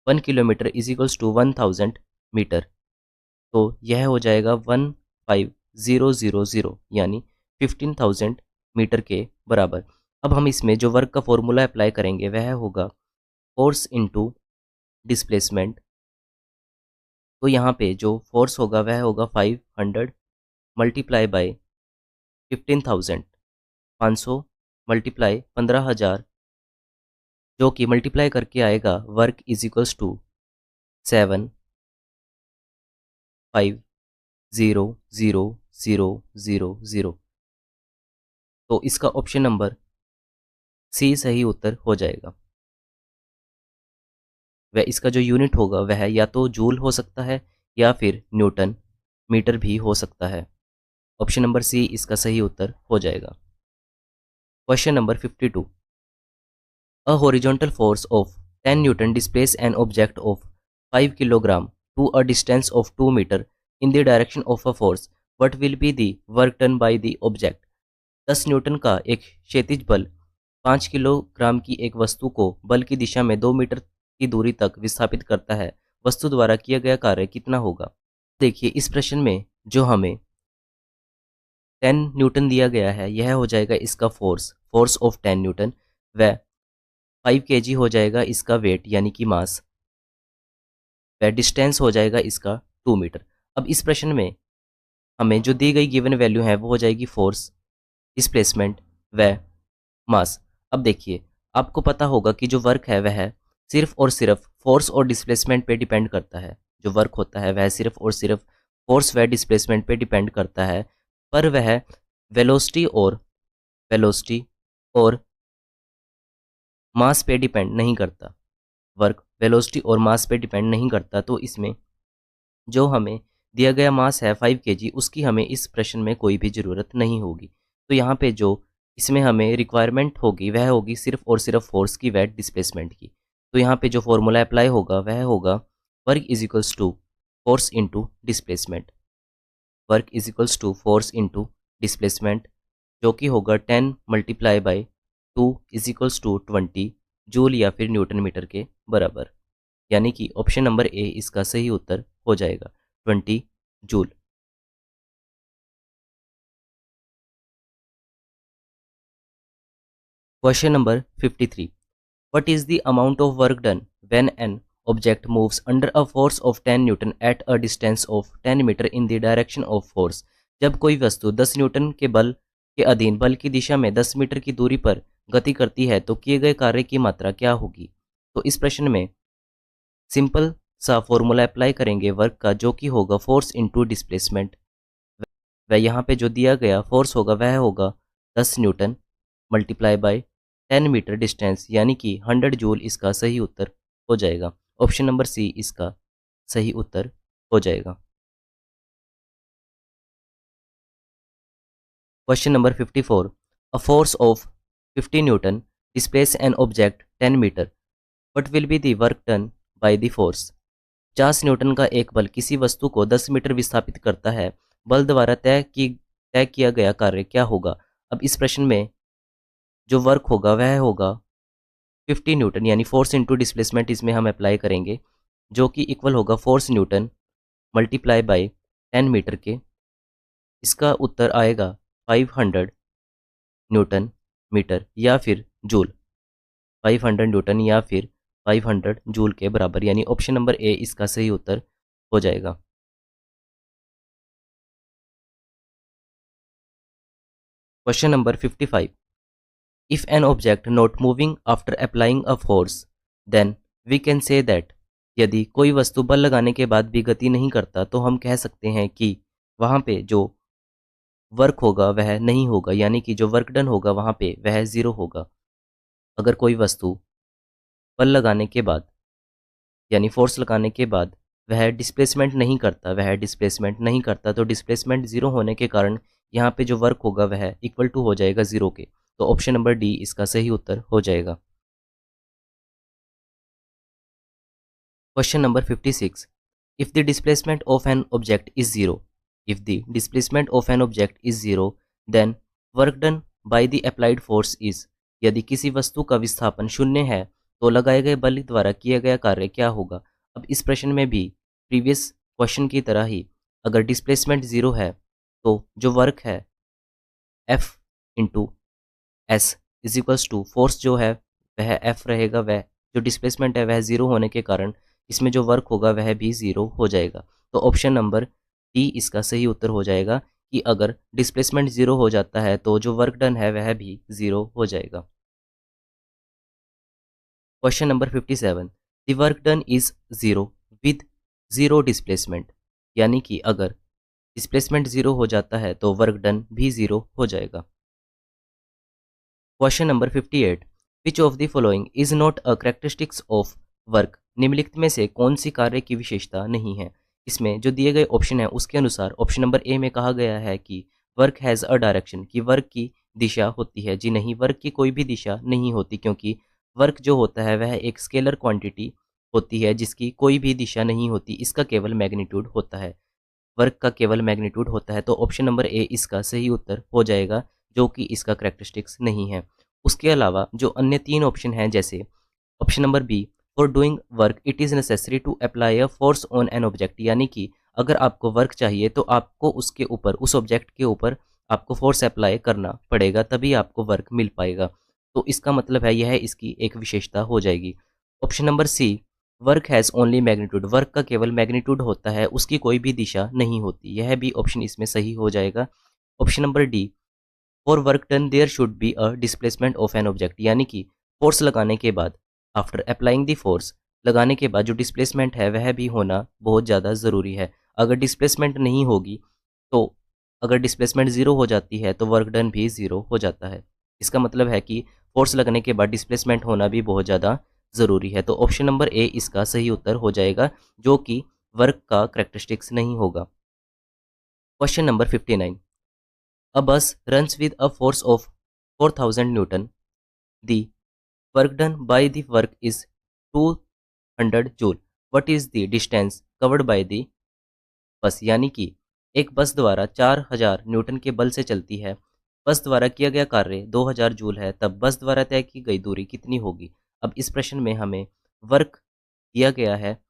1 kilometre is equals to 1000 metre. तो यह हो जाएगा 15000 यानी 15,000 मीटर के बराबर। अब हम इसमें जो वर्क का फॉर्मूला अप्लाई करेंगे वह होगा फोर्स इनटू डिस्प्लेसमेंट। तो यहाँ पे जो फोर्स होगा वह होगा 500 मल्टीप्लाई बाय 15,000, 500 मल्टीप्लाई 15,000, जो कि मल्टीप्लाई करके आएगा वर्क इज इक्वल्स टू 750,000। तो इसका ऑप्शन नंबर सी सही उत्तर हो जाएगा। वह इसका जो यूनिट होगा वह या तो जूल हो सकता है या फिर न्यूटन मीटर भी हो सकता है। ऑप्शन नंबर सी इसका सही उत्तर हो जाएगा। Question number 52। A horizontal force of 10 newton displace an object of 5 kilogram to a distance of 2 metre in the direction of a force. What will be the work done by the object? 10 newton का एक क्षैतिज बल 5 kilogram की एक वस्तु को बल की दिशा में 2 मीटर की दूरी तक विस्थापित करता है। वस्तु द्वारा किया गया कार्य कितना होगा? देखिए इस प्रश्न में जो हमें 10 न्यूटन दिया गया है, यह हो जाएगा इसका फोर्स ऑफ 10 न्यूटन, व 5 kg हो जाएगा इसका वेट यानी कि मास, व डिस्टेंस हो जाएगा इसका 2 मीटर। अब इस प्रश्न में हमें जो दी गई गिवन वैल्यू है वो हो जाएगी फोर्स, डिस्प्लेसमेंट व मास। अब देखिए, आपको पता होगा कि जो वर्क है वह सिर्फ और सिर्फ फोर्स और डिस्प्लेसमेंट पे डिपेंड करता है। जो वर्क होता है वह सिर्फ और सिर्फ फोर्स व डिस्प्लेसमेंट पे डिपेंड करता है, पर वह वेलोसिटी और मास पे डिपेंड नहीं करता। वर्क वेलोसिटी और मास पे डिपेंड नहीं करता, तो इसमें जो हमें दिया गया मास है 5 kg, उसकी हमें इस प्रश्न में कोई भी ज़रूरत नहीं होगी। तो यहाँ पे जो इसमें हमें रिक्वायरमेंट होगी वह होगी सिर्फ और सिर्फ फोर्स की व डिस्प्लेसमेंट की। तो यहाँ पे जो फॉर्मूला अप्लाई होगा वह होगा work is equals to force into displacement. Work is equals to force into displacement, जो कि होगा 10 multiply by 2 is equals to 20 joule या फिर न्यूटन मीटर के बराबर। यानी कि ऑप्शन नंबर ए इसका सही उत्तर हो जाएगा, 20 joule. Question number 53, what is the amount of work done when an object moves under a force of 10 newton at a distance of 10 metre in the direction of force. जब कोई वस्तु 10 Newton के बल के अधीन बल की दिशा में 10 मीटर की दूरी पर गति करती है तो किए गए कार्य की मात्रा क्या होगी। तो इस प्रश्न में सिंपल सा फॉर्मूला अप्लाई करेंगे वर्क का, जो कि होगा फोर्स इंटू डिस्प्लेसमेंट, व यहाँ पे जो दिया गया फोर्स होगा वह होगा 10 newton multiply by 10 metre distance, यानी कि 100 जूल इसका सही उत्तर हो जाएगा। ऑप्शन नंबर सी इसका सही उत्तर हो जाएगा। Question number 54, a force of 50 newton displace an object 10 metre, what will be the work done by the force. 50 newton का एक बल किसी वस्तु को 10 मीटर विस्थापित करता है, बल द्वारा तय किया गया कार्य क्या होगा। अब इस प्रश्न में जो वर्क होगा वह होगा 50 न्यूटन, यानी फोर्स इंटू डिस्प्लेसमेंट इसमें हम अप्लाई करेंगे, जो कि इक्वल होगा force newton multiply by 10 metre के। इसका उत्तर आएगा 500 न्यूटन मीटर या फिर जूल, 500 न्यूटन या फिर 500 जूल के बराबर, यानी ऑप्शन नंबर ए इसका सही उत्तर हो जाएगा। Question number 55, if an object not moving after applying a force then we can say that. यदि कोई वस्तु बल लगाने के बाद भी गति नहीं करता तो हम कह सकते हैं कि वहाँ पे जो वर्क होगा वह नहीं होगा, यानी कि जो वर्क डन होगा वहाँ पे वह ज़ीरो होगा। अगर कोई वस्तु बल लगाने के बाद यानी फोर्स लगाने के बाद वह डिस्प्लेसमेंट नहीं करता तो डिस्प्लेसमेंट ज़ीरो होने के कारण यहाँ पे जो वर्क होगा वह इक्वल टू हो जाएगा ज़ीरो के। तो ऑप्शन नंबर डी इसका सही उत्तर हो जाएगा। Question number 56, if the displacement of an object is zero, if the displacement of an object is zero then work done by the applied force is. यदि किसी वस्तु का विस्थापन शून्य है तो लगाए गए बल द्वारा किया गया कार्य क्या होगा। अब इस प्रश्न में भी प्रीवियस क्वेश्चन की तरह ही अगर डिस्प्लेसमेंट ज़ीरो है तो जो वर्क है F into S is equals to force जो है वह F रहेगा, वह जो डिस्प्लेसमेंट है वह ज़ीरो होने के कारण इसमें जो वर्क होगा वह भी ज़ीरो हो जाएगा। तो ऑप्शन नंबर डी इसका सही उत्तर हो जाएगा कि अगर डिस्प्लेसमेंट ज़ीरो हो जाता है तो जो वर्क डन है वह भी ज़ीरो हो जाएगा। Question number 57, the work done is zero with zero displacement, यानी कि अगर डिस्प्लेसमेंट ज़ीरो हो जाता है तो वर्क डन भी ज़ीरो हो जाएगा। Question number 58, which of the following is not a characteristics of work. निम्नलिखित में से कौन सी कार्य की विशेषता नहीं है। इसमें जो दिए गए ऑप्शन है उसके अनुसार ऑप्शन नंबर ए में कहा गया है कि वर्क हैज़ अ डायरेक्शन, कि वर्क की दिशा होती है। जी नहीं, वर्क की कोई भी दिशा नहीं होती, क्योंकि वर्क जो होता है वह एक स्केलर क्वांटिटी होती है जिसकी कोई भी दिशा नहीं होती, इसका केवल मैग्नीट्यूड होता है। वर्क का केवल मैग्नीट्यूड होता है, तो ऑप्शन नंबर ए इसका सही उत्तर हो जाएगा, जो कि इसका करेक्टरिस्टिक्स नहीं है। उसके अलावा जो अन्य तीन ऑप्शन हैं, जैसे option number B, for doing work it is necessary to apply a force on an object, यानी कि अगर आपको वर्क चाहिए तो आपको उसके ऊपर, उस ऑब्जेक्ट के ऊपर आपको फोर्स अप्लाई करना पड़ेगा, तभी आपको वर्क मिल पाएगा। तो इसका मतलब है यह इसकी एक विशेषता हो जाएगी। Option number C, work has only magnitude, work का केवल मैग्नीट्यूड होता है, उसकी कोई भी दिशा नहीं होती। यह भी ऑप्शन इसमें सही हो जाएगा। Option number D, for work done there should be a displacement of an object, यानी कि फोर्स लगाने के बाद, आफ्टर अप्लाइंग द फोर्स, लगाने के बाद जो डिस्प्लेसमेंट है वह भी होना बहुत ज़्यादा ज़रूरी है। अगर डिस्प्लेसमेंट नहीं होगी तो, अगर डिस्प्लेसमेंट ज़ीरो हो जाती है तो वर्क डन भी ज़ीरो हो जाता है। इसका मतलब है कि फोर्स लगने के बाद डिस्प्लेसमेंट होना भी बहुत ज़्यादा ज़रूरी है। तो ऑप्शन नंबर ए इसका सही उत्तर हो जाएगा, जो कि वर्क का करेक्टरिस्टिक्स नहीं होगा। Question number 59, a bus runs with a force of 4000 Newton. The work done by the work is 200 Joule. What is the distance covered by the बस, यानी कि एक बस द्वारा 4000 न्यूटन के बल से चलती है। बस द्वारा किया गया कार्य 2000 जूल है, तब बस द्वारा तय की गई दूरी कितनी होगी। अब इस प्रश्न में हमें वर्क दिया गया है,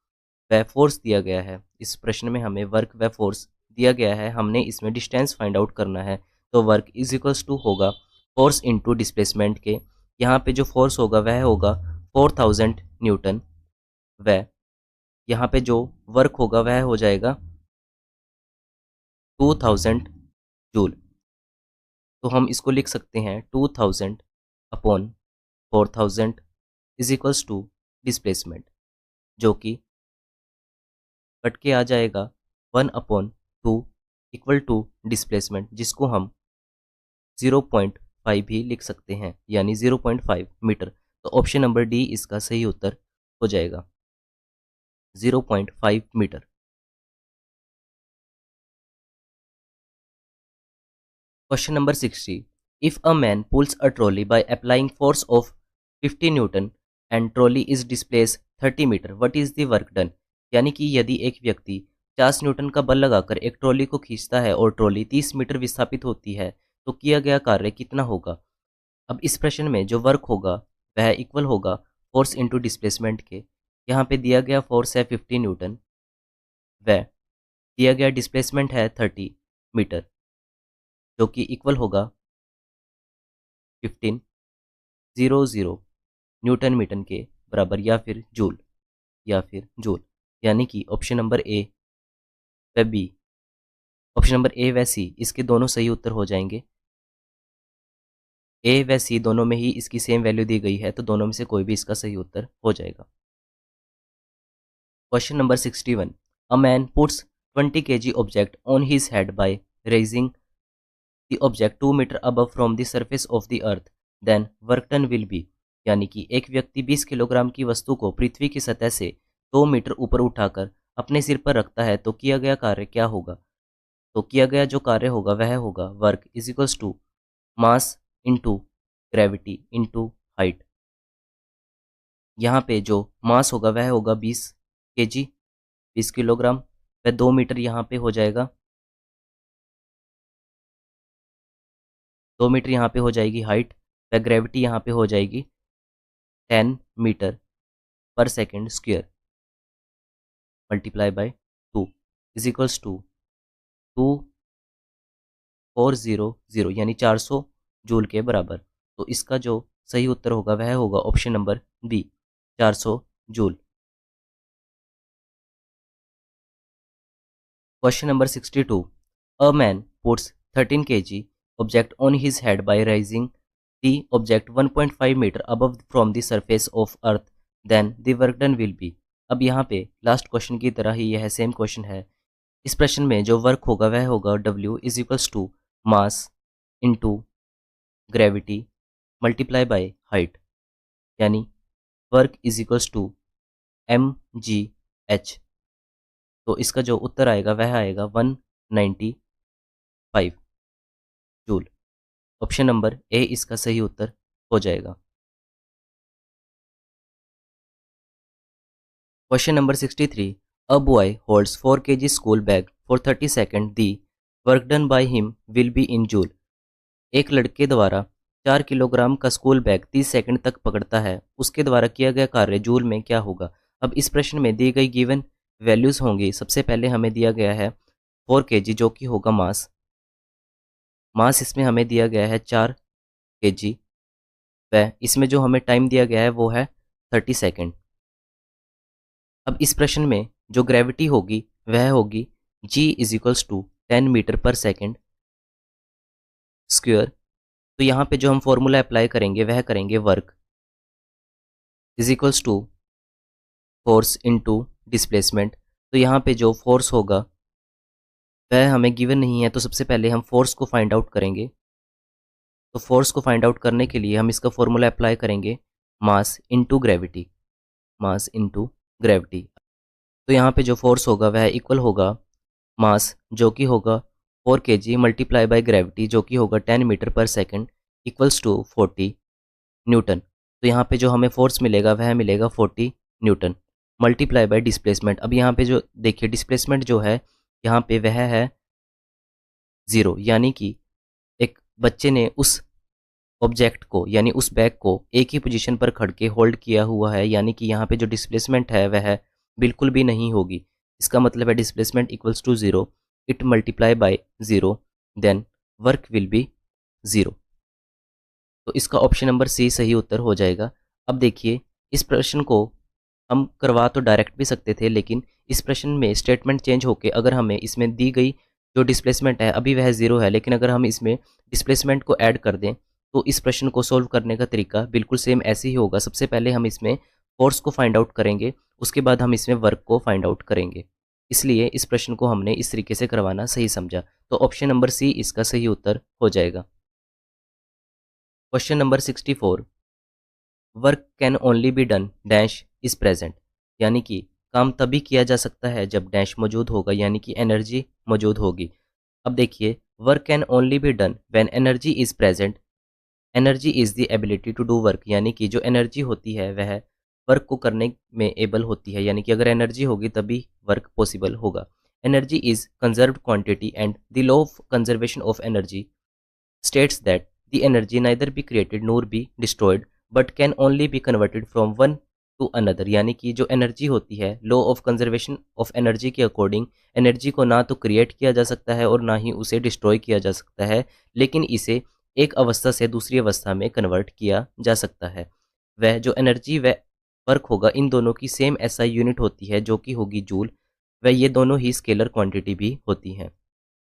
वह फोर्स दिया गया है। इस प्रश्न में हमें वर्क व फोर्स दिया गया है, हमने इसमें डिस्टेंस फाइंड आउट करना है। तो वर्क इज इक्वल्स टू होगा फोर्स इनटू डिस्प्लेसमेंट के। यहाँ पे जो फोर्स होगा वह होगा 4000 न्यूटन, व यहाँ पे जो वर्क होगा वह हो जाएगा 2000 जूल। तो हम इसको लिख सकते हैं 2000 upon 4000 is equals to displacement, जो कि कट के आ जाएगा 1/2 इक्वल टू डिस्प्लेसमेंट, जिसको हम 0.5 भी लिख सकते हैं, यानी 0.5 मीटर। तो ऑप्शन नंबर डी इसका सही उत्तर हो जाएगा, 0.5 metre. Question number 60, if a man pulls a trolley by applying force of 50 newton and trolley is displace 30 metre, what is the work done. यानी कि यदि एक व्यक्ति 50 न्यूटन का बल लगाकर एक ट्रॉली को खींचता है और ट्रॉली 30 मीटर विस्थापित होती है, तो किया गया कार्य कितना होगा। अब इस प्रश्न में जो वर्क होगा वह इक्वल होगा फोर्स इनटू डिस्प्लेसमेंट के। यहाँ पे दिया गया फोर्स है 50 न्यूटन, व दिया गया डिस्प्लेसमेंट है 30 मीटर, जो कि इक्वल होगा 1500 न्यूटन मीटर के बराबर, या फिर जूल। यानी कि ऑप्शन नंबर ए व बी, ऑप्शन नंबर ए व सी इसके दोनों सही उत्तर हो जाएंगे। ए व सी दोनों में ही इसकी सेम वैल्यू दी गई है, तो दोनों में से कोई भी इसका सही उत्तर हो जाएगा। Question number 61, a man puts 20 kg object on his head by raising the object 2 metre above from the surface of the earth, then work done will be. यानी कि एक व्यक्ति 20 किलोग्राम की वस्तु को पृथ्वी की सतह से 2 मीटर ऊपर उठाकर अपने सिर पर रखता है, तो किया गया कार्य क्या होगा। तो किया गया जो कार्य होगा वह होगा work is equals to mass into gravity into height. यहाँ पे जो मास होगा वह होगा 20 kg, 20 किलोग्राम, वह 2 मीटर यहाँ पे हो जाएगा, 2 मीटर यहाँ पे हो जाएगी हाइट, वह ग्रेविटी यहाँ पे हो जाएगी 10 मीटर पर second square multiply by 2 is equals to 2400, यानी 400 जूल के बराबर। तो इसका जो सही उत्तर होगा वह होगा option number B, 400 joule. Question number 62, a man puts 13 kg object on his head by rising the object 1.5 metre above from the surface of earth, then the work done will be. अब यहाँ पे last question की तरह ही यह same question है। इस प्रश्न में जो वर्क होगा वह होगा W is equals to mass into gravity multiply by height, यानी work is equals to mgh। तो इसका जो उत्तर आएगा वह आएगा 195 जूल। ऑप्शन नंबर ए इसका सही उत्तर हो जाएगा। Question number 63, a boy holds 4 kg school bag for 30 second, the work done by him will be in joule. एक लड़के द्वारा 4 किलोग्राम का स्कूल बैग 30 सेकंड तक पकड़ता है, उसके द्वारा किया गया कार्य जूल में क्या होगा। अब इस प्रश्न में दी गई गिवन वैल्यूज होंगी। सबसे पहले हमें दिया गया है 4 kg जो कि होगा मास, मास इसमें हमें दिया गया है 4 kg, व इसमें जो हमें टाइम दिया गया है वो है 30 सेकेंड। अब इस प्रश्न में जो ग्रेविटी होगी वह होगी G इज 10 मीटर पर सेकेंड स्क्वायर। तो यहाँ पे जो हम फॉर्मूला अप्लाई करेंगे वह करेंगे work is equals to force into displacement. तो यहाँ पे जो फोर्स होगा वह हमें गिवन नहीं है, तो सबसे पहले हम फोर्स को फाइंड आउट करेंगे। तो फोर्स को फाइंड आउट करने के लिए हम इसका फॉर्मूला अप्लाई करेंगे मास into gravity, mass into gravity. तो यहाँ पे जो फोर्स होगा वह इक्वल होगा मास जो कि होगा 4 kg मल्टीप्लाई बाय ग्रेविटी जो कि होगा 10 मीटर पर सेकेंड इक्वल्स टू 40 न्यूटन। तो यहाँ पे जो हमें फोर्स मिलेगा वह मिलेगा 40 न्यूटन मल्टीप्लाई बाय डिस्प्लेसमेंट। अब यहाँ पे जो देखिए डिस्प्लेसमेंट जो है यहाँ पे वह है 0, यानी कि एक बच्चे ने उस ऑब्जेक्ट को यानी उस बैग को एक ही पोजीशन पर खड़ के होल्ड किया हुआ है, यानी कि यहाँ पे जो डिस्प्लेसमेंट है वह बिल्कुल भी नहीं होगी। इसका मतलब है displacement equals to 0, it multiply by 0, then work will be 0। तो इसका ऑप्शन नंबर सी सही उत्तर हो जाएगा। अब देखिए इस प्रश्न को हम करवा तो डायरेक्ट भी सकते थे, लेकिन इस प्रश्न में स्टेटमेंट चेंज होके अगर हमें इसमें दी गई जो डिस्प्लेसमेंट है अभी वह 0 है, लेकिन अगर हम इसमें डिस्प्लेसमेंट को ऐड कर दें तो इस प्रश्न को सोल्व करने का तरीका बिल्कुल सेम ऐसे ही होगा। सबसे पहले हम इसमें फोर्स को फाइंड आउट करेंगे, उसके बाद हम इसमें वर्क को फाइंड आउट करेंगे। इसलिए इस प्रश्न को हमने इस तरीके से करवाना सही समझा। तो ऑप्शन नंबर सी इसका सही उत्तर हो जाएगा। Question number 64, work can only be done dash is present, यानी कि काम तभी किया जा सकता है जब डैश मौजूद होगा, यानी कि एनर्जी मौजूद होगी। अब देखिए work can only be done when energy is present, energy is the ability to do work, यानी कि जो एनर्जी होती है वह वर्क को करने में एबल होती है, यानी कि अगर एनर्जी होगी तभी वर्क पॉसिबल होगा। Energy is conserved quantity and the law of conservation of energy states that the energy neither be created nor be destroyed but can only be converted from one to another, यानी कि जो energy होती है law of conservation of energy के according energy को ना तो create किया जा सकता है और ना ही उसे डिस्ट्रॉय किया जा सकता है, लेकिन इसे एक अवस्था से दूसरी अवस्था में कन्वर्ट किया जा सकता है। वह जो एनर्जी व वर्क होगा इन दोनों की सेम ऐसा यूनिट होती है जो कि होगी जूल, व ये दोनों ही स्केलर क्वांटिटी भी होती हैं।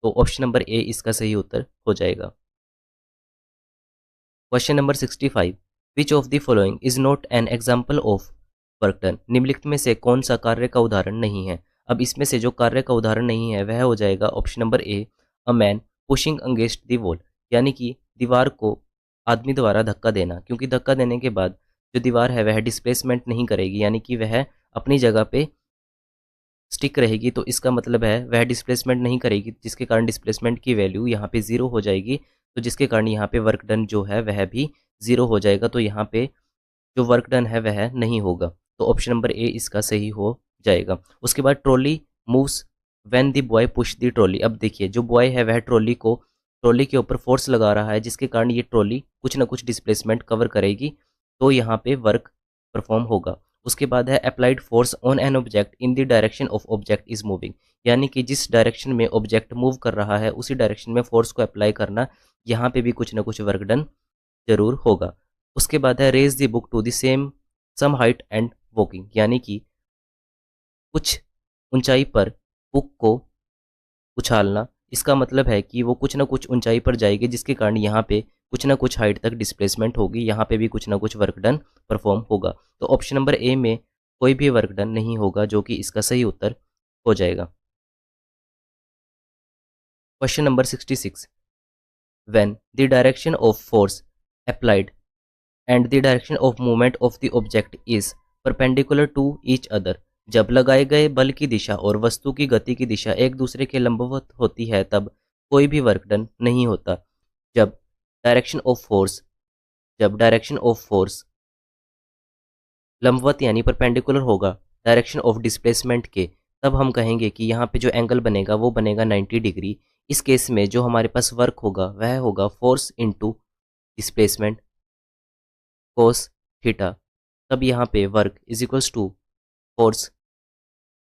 तो ऑप्शन नंबर ए इसका सही उत्तर हो जाएगा। Question number 65, which of the following is not an example of work done, निम्नलिखित में से कौन सा कार्य का उदाहरण नहीं है। अब इसमें से जो कार्य का उदाहरण नहीं है वह हो जाएगा option number A, a man pushing against the wall, यानी कि दीवार को आदमी द्वारा धक्का देना, क्योंकि धक्का देने के बाद जो दीवार है वह डिस्प्लेसमेंट नहीं करेगी, यानी कि वह अपनी जगह पे स्टिक रहेगी। तो इसका मतलब है वह डिस्प्लेसमेंट नहीं करेगी, जिसके कारण डिस्प्लेसमेंट की वैल्यू यहाँ पे 0 हो जाएगी। तो जिसके कारण यहाँ पे वर्क डन जो है वह भी 0 हो जाएगा। तो यहाँ पे जो वर्क डन है वह नहीं होगा। तो ऑप्शन नंबर ए इसका सही हो जाएगा। उसके बाद trolley moves when the boy push the trolley. अब देखिए जो बॉय है वह ट्रॉली के ऊपर फोर्स लगा रहा है, जिसके कारण ये ट्रॉली कुछ ना कुछ डिस्प्लेसमेंट कवर करेगी, तो यहाँ पे वर्क परफॉर्म होगा। उसके बाद है applied force on an object in the direction of object is moving, यानी कि जिस डायरेक्शन में ऑब्जेक्ट मूव कर रहा है उसी डायरेक्शन में फोर्स को अप्लाई करना, यहाँ पे भी कुछ ना कुछ वर्क डन जरूर होगा। उसके बाद है raise the book to the same some height and walking, यानी कि कुछ ऊंचाई पर बुक को उछालना। इसका मतलब है कि वो कुछ ना कुछ ऊंचाई पर जाएगी, जिसके कारण यहाँ पे कुछ ना कुछ हाइट तक डिस्प्लेसमेंट होगी, यहाँ पे भी कुछ ना कुछ वर्क डन परफॉर्म होगा। तो ऑप्शन नंबर ए में कोई भी वर्क डन नहीं होगा, जो कि इसका सही उत्तर हो जाएगा। Question number 66, when the direction of force applied and the direction of movement of the object is perpendicular to each other, जब लगाए गए बल की दिशा और वस्तु की गति की दिशा एक दूसरे के लंबवत होती है तब कोई भी वर्क डन नहीं होता। जब डायरेक्शन ऑफ फोर्स जब डायरेक्शन ऑफ फोर्स लंबवत यानी परपेंडिकुलर होगा डायरेक्शन ऑफ डिस्प्लेसमेंट के, तब हम कहेंगे कि यहाँ पे जो एंगल बनेगा वो बनेगा 90 डिग्री। इस केस में जो हमारे पास वर्क होगा वह होगा force into displacement cos theta. तब यहाँ पे work is equals to force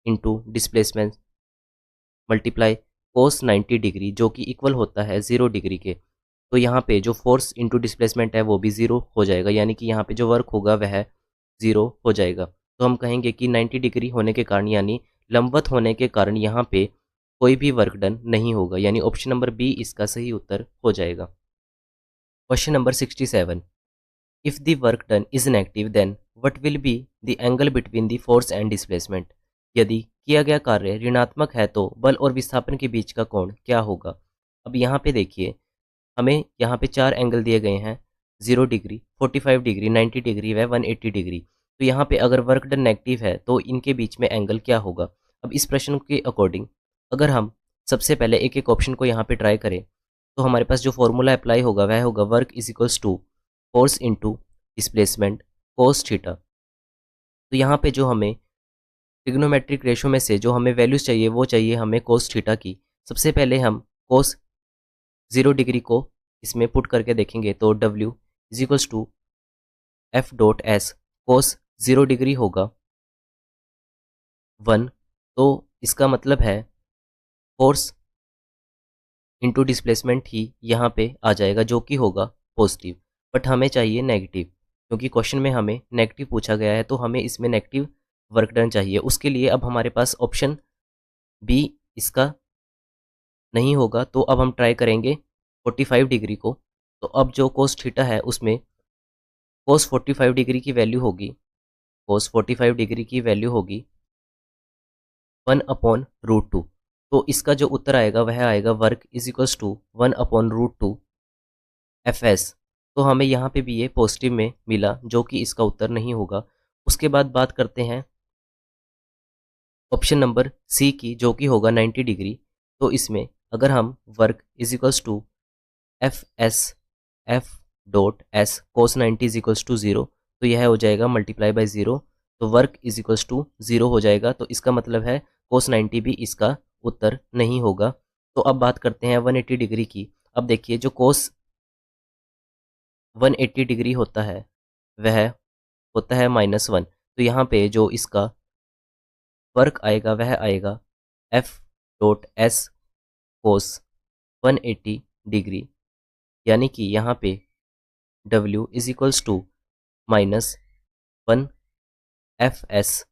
into displacement multiply cos 90 degree जो कि इक्वल होता है 0 डिग्री के। तो यहाँ पे जो फोर्स इंटू डिस्प्लेसमेंट है वो भी 0 हो जाएगा, यानी कि यहाँ पे जो वर्क होगा वह 0 हो जाएगा। तो हम कहेंगे कि 90 डिग्री होने के कारण यानी लंबवत होने के कारण यहाँ पे कोई भी वर्क डन नहीं होगा, यानी ऑप्शन नंबर बी इसका सही उत्तर हो जाएगा। Question number 67, if the work done is negative then what will be the angle between the force and displacement. यदि किया गया कार्य ऋणात्मक है तो बल और विस्थापन के बीच का कोण क्या होगा। अब यहाँ पे देखिए, हमें यहाँ पे 4 एंगल दिए गए हैं, 0 डिग्री, 45 डिग्री, 90 डिग्री व 180 डिग्री। तो यहाँ पे अगर वर्क डन नेगेटिव है तो इनके बीच में एंगल क्या होगा। अब इस प्रश्न के अकॉर्डिंग अगर हम सबसे पहले एक एक ऑप्शन को यहाँ पे ट्राई करें तो हमारे पास जो फॉर्मूला अप्लाई होगा वह होगा work is equals to force into displacement cos theta. तो यहाँ पे जो हमें ट्रिग्नोमेट्रिक रेशो में से जो हमें वैल्यूज चाहिए वो चाहिए हमें कोस थीटा की। सबसे पहले हम कोस 0 डिग्री को इसमें पुट करके देखेंगे तो W is equals to F dot S cos 0 degree होगा 1। तो इसका मतलब है फोर्स इंटू डिस्प्लेसमेंट ही यहाँ पे आ जाएगा जो कि होगा पॉजिटिव, बट हमें चाहिए नेगेटिव, क्योंकि क्वेश्चन में हमें नेगेटिव पूछा गया है तो हमें इसमें नेगेटिव वर्क डन चाहिए। उसके लिए अब हमारे पास ऑप्शन बी इसका नहीं होगा, तो अब हम ट्राई करेंगे 45 डिग्री को। तो अब जो कोस थीटा है उसमें कोस 45 डिग्री की वैल्यू होगी, कोस 45 डिग्री की वैल्यू होगी 1/√2। तो इसका जो उत्तर आएगा वह आएगा work is equals to 1/√2 FS. तो हमें यहाँ पे भी ये पॉजिटिव में मिला जो कि इसका उत्तर नहीं होगा। उसके बाद बात करते हैं ऑप्शन नंबर सी की जो कि होगा 90 डिग्री। तो इसमें अगर हम work is equals to F S F dot S cos 90 is equals to 0, तो यह हो जाएगा मल्टीप्लाई बाय 0, तो वर्क इज इक्वल्स टू 0 हो जाएगा। तो इसका मतलब है कोस 90 भी इसका उत्तर नहीं होगा। तो अब बात करते हैं 180 डिग्री की। अब देखिए जो कोस 180 डिग्री होता है वह होता है -1। तो यहाँ पे जो इसका वर्क आएगा वह आएगा F dot S cos 180 degree, यानी कि यहाँ पे W is equals to -1 F S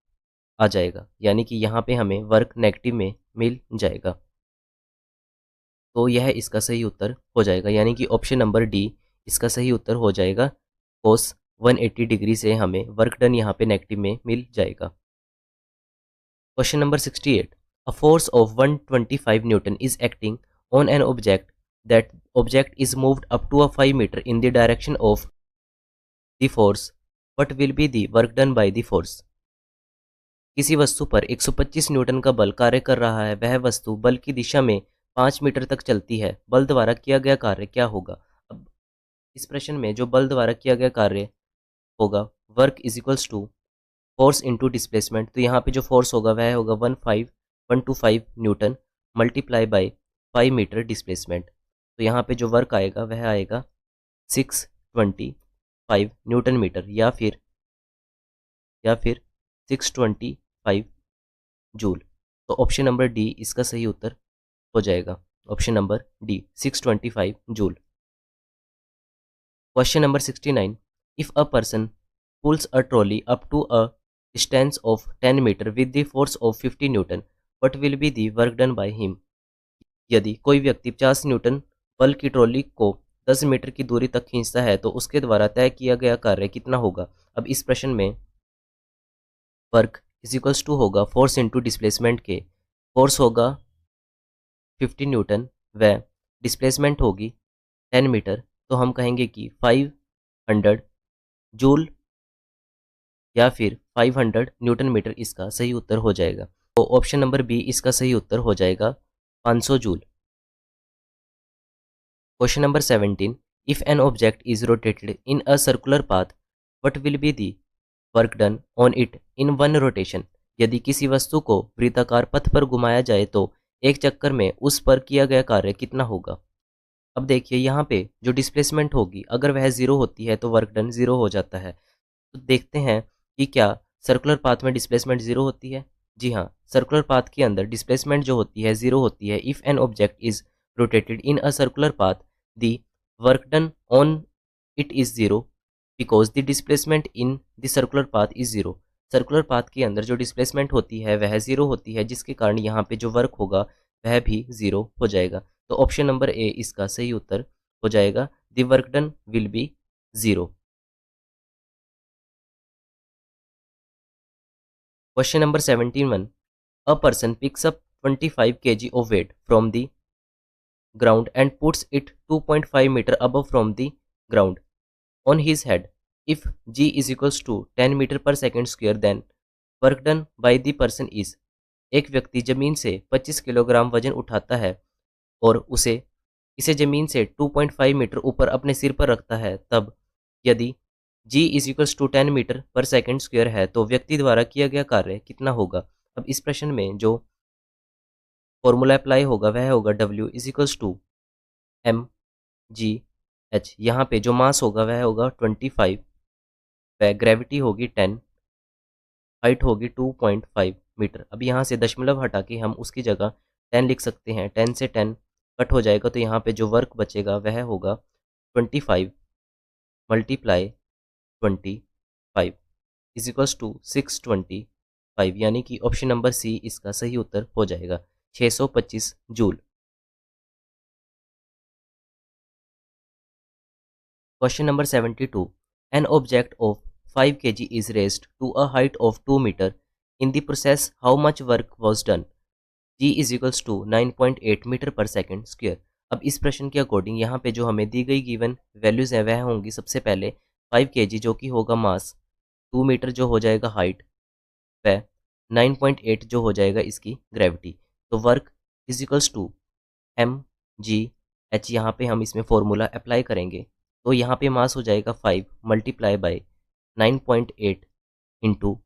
आ जाएगा, यानी कि यहाँ पे हमें वर्क नेगेटिव में मिल जाएगा। तो यह इसका सही उत्तर हो जाएगा, यानी कि ऑप्शन नंबर डी इसका सही उत्तर हो जाएगा। कोस 180 डिग्री से हमें वर्क डन यहाँ पे नेगेटिव में मिल जाएगा। Question number 68, a force of 125 newton is acting on an object that object is moved up to 5 metre in the direction of the force, what will be the work done by the force. किसी वस्तु पर 125 Newton का बल कार्य कर रहा है, वह वस्तु बल की दिशा में 5 मीटर तक चलती है, बल द्वारा किया गया कार्य क्या होगा। अब इस प्रश्न में जो बल द्वारा किया गया कार्य होगा work is equals to force into displacement. तो यहाँ पे जो फोर्स होगा वह होगा 125 newton multiply by 5 meter displacement. तो यहाँ पे जो वर्क आएगा वह आएगा 625 न्यूटन मीटर या फिर 625 जूल। तो ऑप्शन नंबर डी इसका सही उत्तर हो जाएगा, option number D 625 joule. Question number 69, if a person pulls a trolley up to a distance of 10 meter with the force of 50 Newton, what will be the work done by him। यदि कोई व्यक्ति 50 Newton बल की trolley को 10 metre की दूरी तक खींचता है तो उसके द्वारा तय किया गया कार्य कितना होगा। अब इस प्रश्न में वर्क इज इक्वल्स टू होगा फोर्स इंटू डिस्प्लेसमेंट के, फोर्स होगा 50 न्यूटन व डिस्प्लेसमेंट होगी 10 मीटर। तो हम कहेंगे कि 500 जूल या फिर 500 न्यूटन मीटर इसका सही उत्तर हो जाएगा। तो ऑप्शन नंबर बी इसका सही उत्तर हो जाएगा 500 joule. Question number 17, if an object is rotated in a circular path, what will be the work done on it in one rotation. यदि किसी वस्तु को वृत्ताकार पथ पर घुमाया जाए तो एक चक्कर में उस पर किया गया कार्य कितना होगा। अब देखिए यहाँ पे जो डिस्प्लेसमेंट होगी अगर वह 0 होती है तो वर्क डन 0 हो जाता है। तो देखते हैं कि क्या सर्कुलर पाथ में डिस्प्लेसमेंट 0 होती है। जी हाँ, सर्कुलर पाथ के अंदर डिस्प्लेसमेंट जो होती है 0 होती है। If N object is rotated in a circular path the work done on it is 0 because the displacement in the circular path is 0। Circular path के अंदर जो डिस्प्लेसमेंट होती है वह 0 होती है, जिसके कारण यहाँ पे जो वर्क होगा वह भी 0 हो जाएगा। तो ऑप्शन नंबर ए इसका सही उत्तर हो जाएगा। The work done will be 0। Question number 71, a person picks up 25 kg of weight from the ground and puts it 2.5 meter above from the ground on his head. If g is equals to 10 meter per second square, then work done by the person is। एक व्यक्ति जमीन से 25 kilogram वजन उठाता है और इसे जमीन से 2.5 मीटर ऊपर अपने सिर पर रखता है, तब यदि g is equals to 10 metre पर सेकेंड स्क्वायर है तो व्यक्ति द्वारा किया गया कार्य कितना होगा। अब इस प्रश्न में जो फॉर्मूला अप्लाई होगा वह होगा W is equals to M G H. यहाँ पे जो मास होगा वह होगा 25, वह ग्रेविटी होगी 10, हाइट होगी 2.5 मीटर। अब यहाँ से दशमलव हटा के हम उसकी जगह 10 लिख सकते हैं। 10 से 10 कट हो जाएगा तो यहाँ पे जो वर्क बचेगा वह होगा 25 मल्टीप्लाई 25 इज इक्वल्स टू 625, यानी कि ऑप्शन नंबर सी इसका सही उत्तर हो जाएगा, 625 joule. Question number 72, an object of 5 kg is raised to a height of 2 metre. In the process how much work was done. G is equals to 9.8 meter पर second square. अब इस प्रश्न के अकॉर्डिंग यहाँ पे जो हमें दी गई गिवन वैल्यूज हैं वह होंगी सबसे पहले 5 kg जो कि होगा मास, 2 मीटर जो हो जाएगा हाइट, वह 9.8 जो हो जाएगा इसकी ग्रेविटी। तो work is equals to M G H. यहाँ पे हम इसमें फॉर्मूला अप्लाई करेंगे तो यहाँ पे मास हो जाएगा 5 मल्टीप्लाई बाय 9.8 इंटू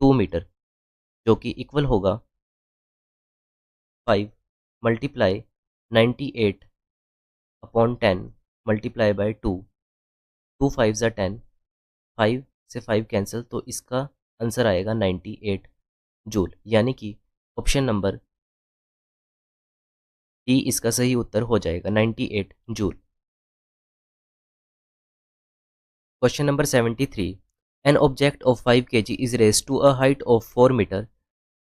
2 मीटर, जो कि इक्वल होगा 5 मल्टीप्लाई 98 अपॉन 10 मल्टीप्लाई बाय 2, 2 5 ज़ा 10, 5 से 5 कैंसिल, तो इसका आंसर आएगा 98 जूल, यानी कि ऑप्शन नंबर डी इसका सही उत्तर हो जाएगा, 98 joule. Question number 73, an object of 5 kg is raised to a height of 4 meter.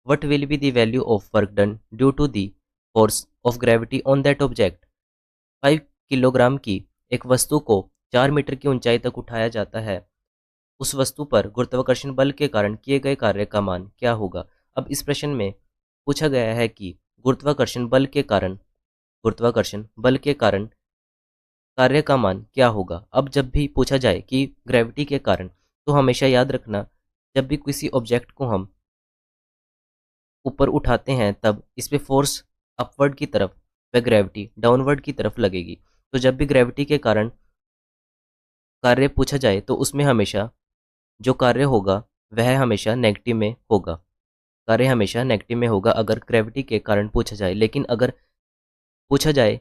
What will be the value of work done due to the force of gravity on that object। 5 kilogram की एक वस्तु को 4 metre की ऊंचाई तक उठाया जाता है। उस वस्तु पर गुरुत्वाकर्षण बल के कारण किए गए कार्य का मान क्या होगा। अब इस प्रश्न में पूछा गया है कि गुरुत्वाकर्षण बल के कारण कार्य का मान क्या होगा। अब जब भी पूछा जाए कि ग्रेविटी के कारण, तो हमेशा याद रखना जब भी किसी ऑब्जेक्ट को हम ऊपर उठाते हैं तब इस पे फोर्स अपवर्ड की तरफ व ग्रेविटी डाउनवर्ड की तरफ लगेगी। तो जब भी ग्रेविटी के कारण कार्य पूछा जाए तो उसमें हमेशा जो कार्य होगा वह हमेशा नेगेटिव में होगा। कार्य हमेशा नेगेटिव में होगा अगर ग्रेविटी के कारण पूछा जाए। लेकिन पूछा जाए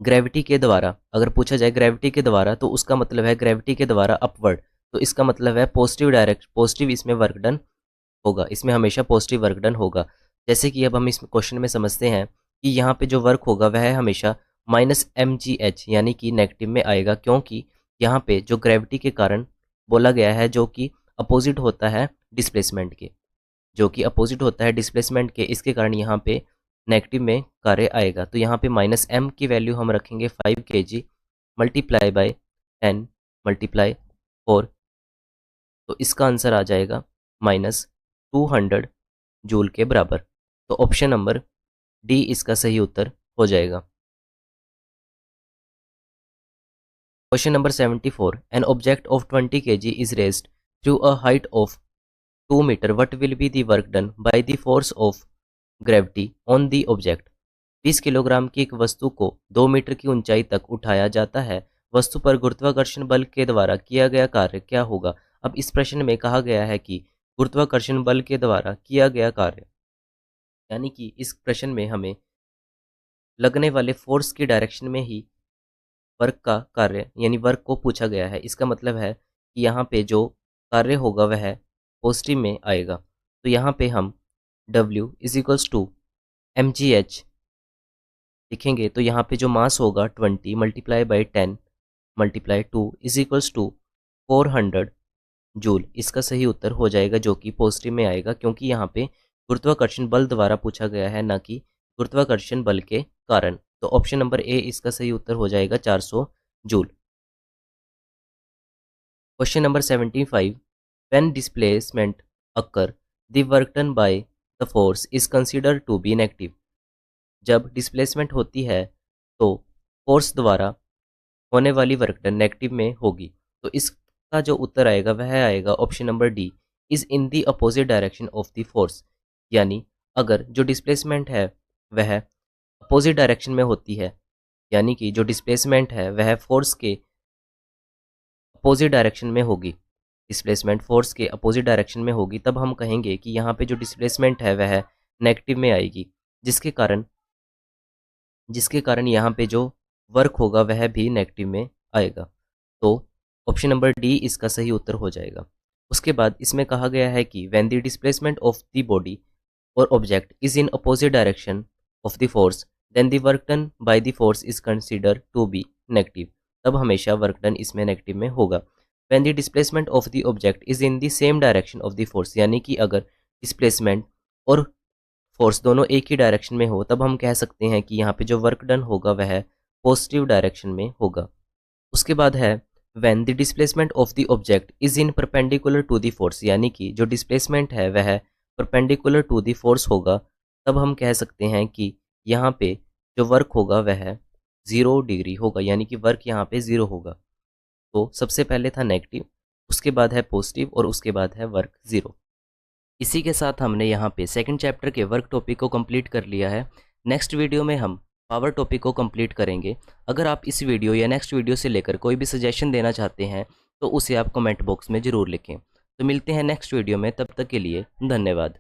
अगर पूछा जाए ग्रेविटी के द्वारा तो उसका मतलब है ग्रेविटी के द्वारा अपवर्ड, तो इसका मतलब है पॉजिटिव इसमें वर्क डन होगा। इसमें हमेशा पॉजिटिव वर्क डन होगा। जैसे कि अब हम इस क्वेश्चन में समझते हैं कि यहाँ पे जो वर्क होगा वह हमेशा -mgh यानी कि नेगेटिव में आएगा, क्योंकि यहाँ पे जो ग्रेविटी के कारण बोला गया है जो कि अपोजिट होता है डिस्प्लेसमेंट के, इसके कारण यहाँ पे नेगेटिव में कार्य आएगा। तो यहाँ पे -m की वैल्यू हम रखेंगे 5 kg मल्टीप्लाई बाय 10 मल्टीप्लाई 4, तो इसका आंसर आ जाएगा -200 जूल के बराबर। तो ऑप्शन नंबर डी इसका सही उत्तर हो जाएगा। Question number 74, an object of 20 kg is raised through a height of 2 meter. What will be the work done by the force of gravity on the object. 20 kilogram की एक वस्तु को 2 metre की ऊंचाई तक उठाया जाता है। वस्तु पर गुरुत्वाकर्षण बल के द्वारा किया गया कार्य क्या होगा। अब इस प्रश्न में कहा गया है कि गुरुत्वाकर्षण बल के द्वारा किया गया कार्य, यानी कि इस प्रश्न में हमें लगने वाले फोर्स की डायरेक्शन में ही वर्क का कार्य यानी वर्क को पूछा गया है। इसका मतलब है कि यहाँ पे जो कार्य होगा वह पॉजिटिव में आएगा। तो यहाँ पे हम W is equals to mgh लिखेंगे तो यहाँ पे जो मास होगा 20 multiply by 10 multiply 2 is equals to 400 joule. इसका सही उत्तर हो जाएगा जो कि पॉजिटिव में आएगा, क्योंकि यहाँ पे गुरुत्वाकर्षण बल द्वारा पूछा गया है, ना कि गुरुत्वाकर्षण बल के कारण। तो ऑप्शन नंबर ए इसका सही उत्तर हो जाएगा 400 joule. Question number 75, when displacement occur the work done by the force is considered to be negative. जब डिस्प्लेसमेंट होती है तो फोर्स द्वारा होने वाली वर्क डन नेगेटिव में होगी। तो इसका जो उत्तर आएगा वह आएगा option number D, is in the opposite direction of the force. यानी अगर जो डिस्प्लेसमेंट है वह अपोजिट डायरेक्शन में होती है, यानी कि जो डिस्प्लेसमेंट है वह फोर्स के अपोजिट डायरेक्शन में होगी, डिस्प्लेसमेंट फोर्स के अपोजिट डायरेक्शन में होगी, तब हम कहेंगे कि यहाँ पे जो डिस्प्लेसमेंट है वह नेगेटिव में आएगी, जिसके कारण यहाँ पे जो वर्क होगा वह भी नेगेटिव में आएगा। तो ऑप्शन नंबर डी इसका सही उत्तर हो जाएगा। उसके बाद इसमें कहा गया है कि when the displacement of the body और object is in opposite direction of the force then the work done by the force is consider to be negative. तब हमेशा वर्क डन इसमें नेगेटिव में होगा। When the displacement of the object is in the same direction of the force, यानी कि अगर displacement और force दोनों एक ही डायरेक्शन में हो तब हम कह सकते हैं कि यहाँ पे जो वर्क डन होगा वह पॉजिटिव डायरेक्शन में होगा। उसके बाद है when the displacement of the object is in perpendicular to the force, यानी कि जो डिस्प्लेसमेंट है वह परपेंडिकुलर टू द फोर्स होगा, तब हम कह सकते हैं कि यहाँ पे जो वर्क होगा वह 0 डिग्री होगा, यानी कि वर्क यहाँ पे 0 होगा। तो सबसे पहले था नेगेटिव, उसके बाद है पॉजिटिव और उसके बाद है वर्क 0। इसी के साथ हमने यहाँ पे सेकंड चैप्टर के वर्क टॉपिक को कंप्लीट कर लिया है। नेक्स्ट वीडियो में हम पावर टॉपिक को कंप्लीट करेंगे। अगर आप इस वीडियो या नेक्स्ट वीडियो से लेकर कोई भी सजेशन देना चाहते हैं तो उसे आप कमेंट बॉक्स में ज़रूर लिखें। तो मिलते हैं नेक्स्ट वीडियो में, तब तक के लिए धन्यवाद।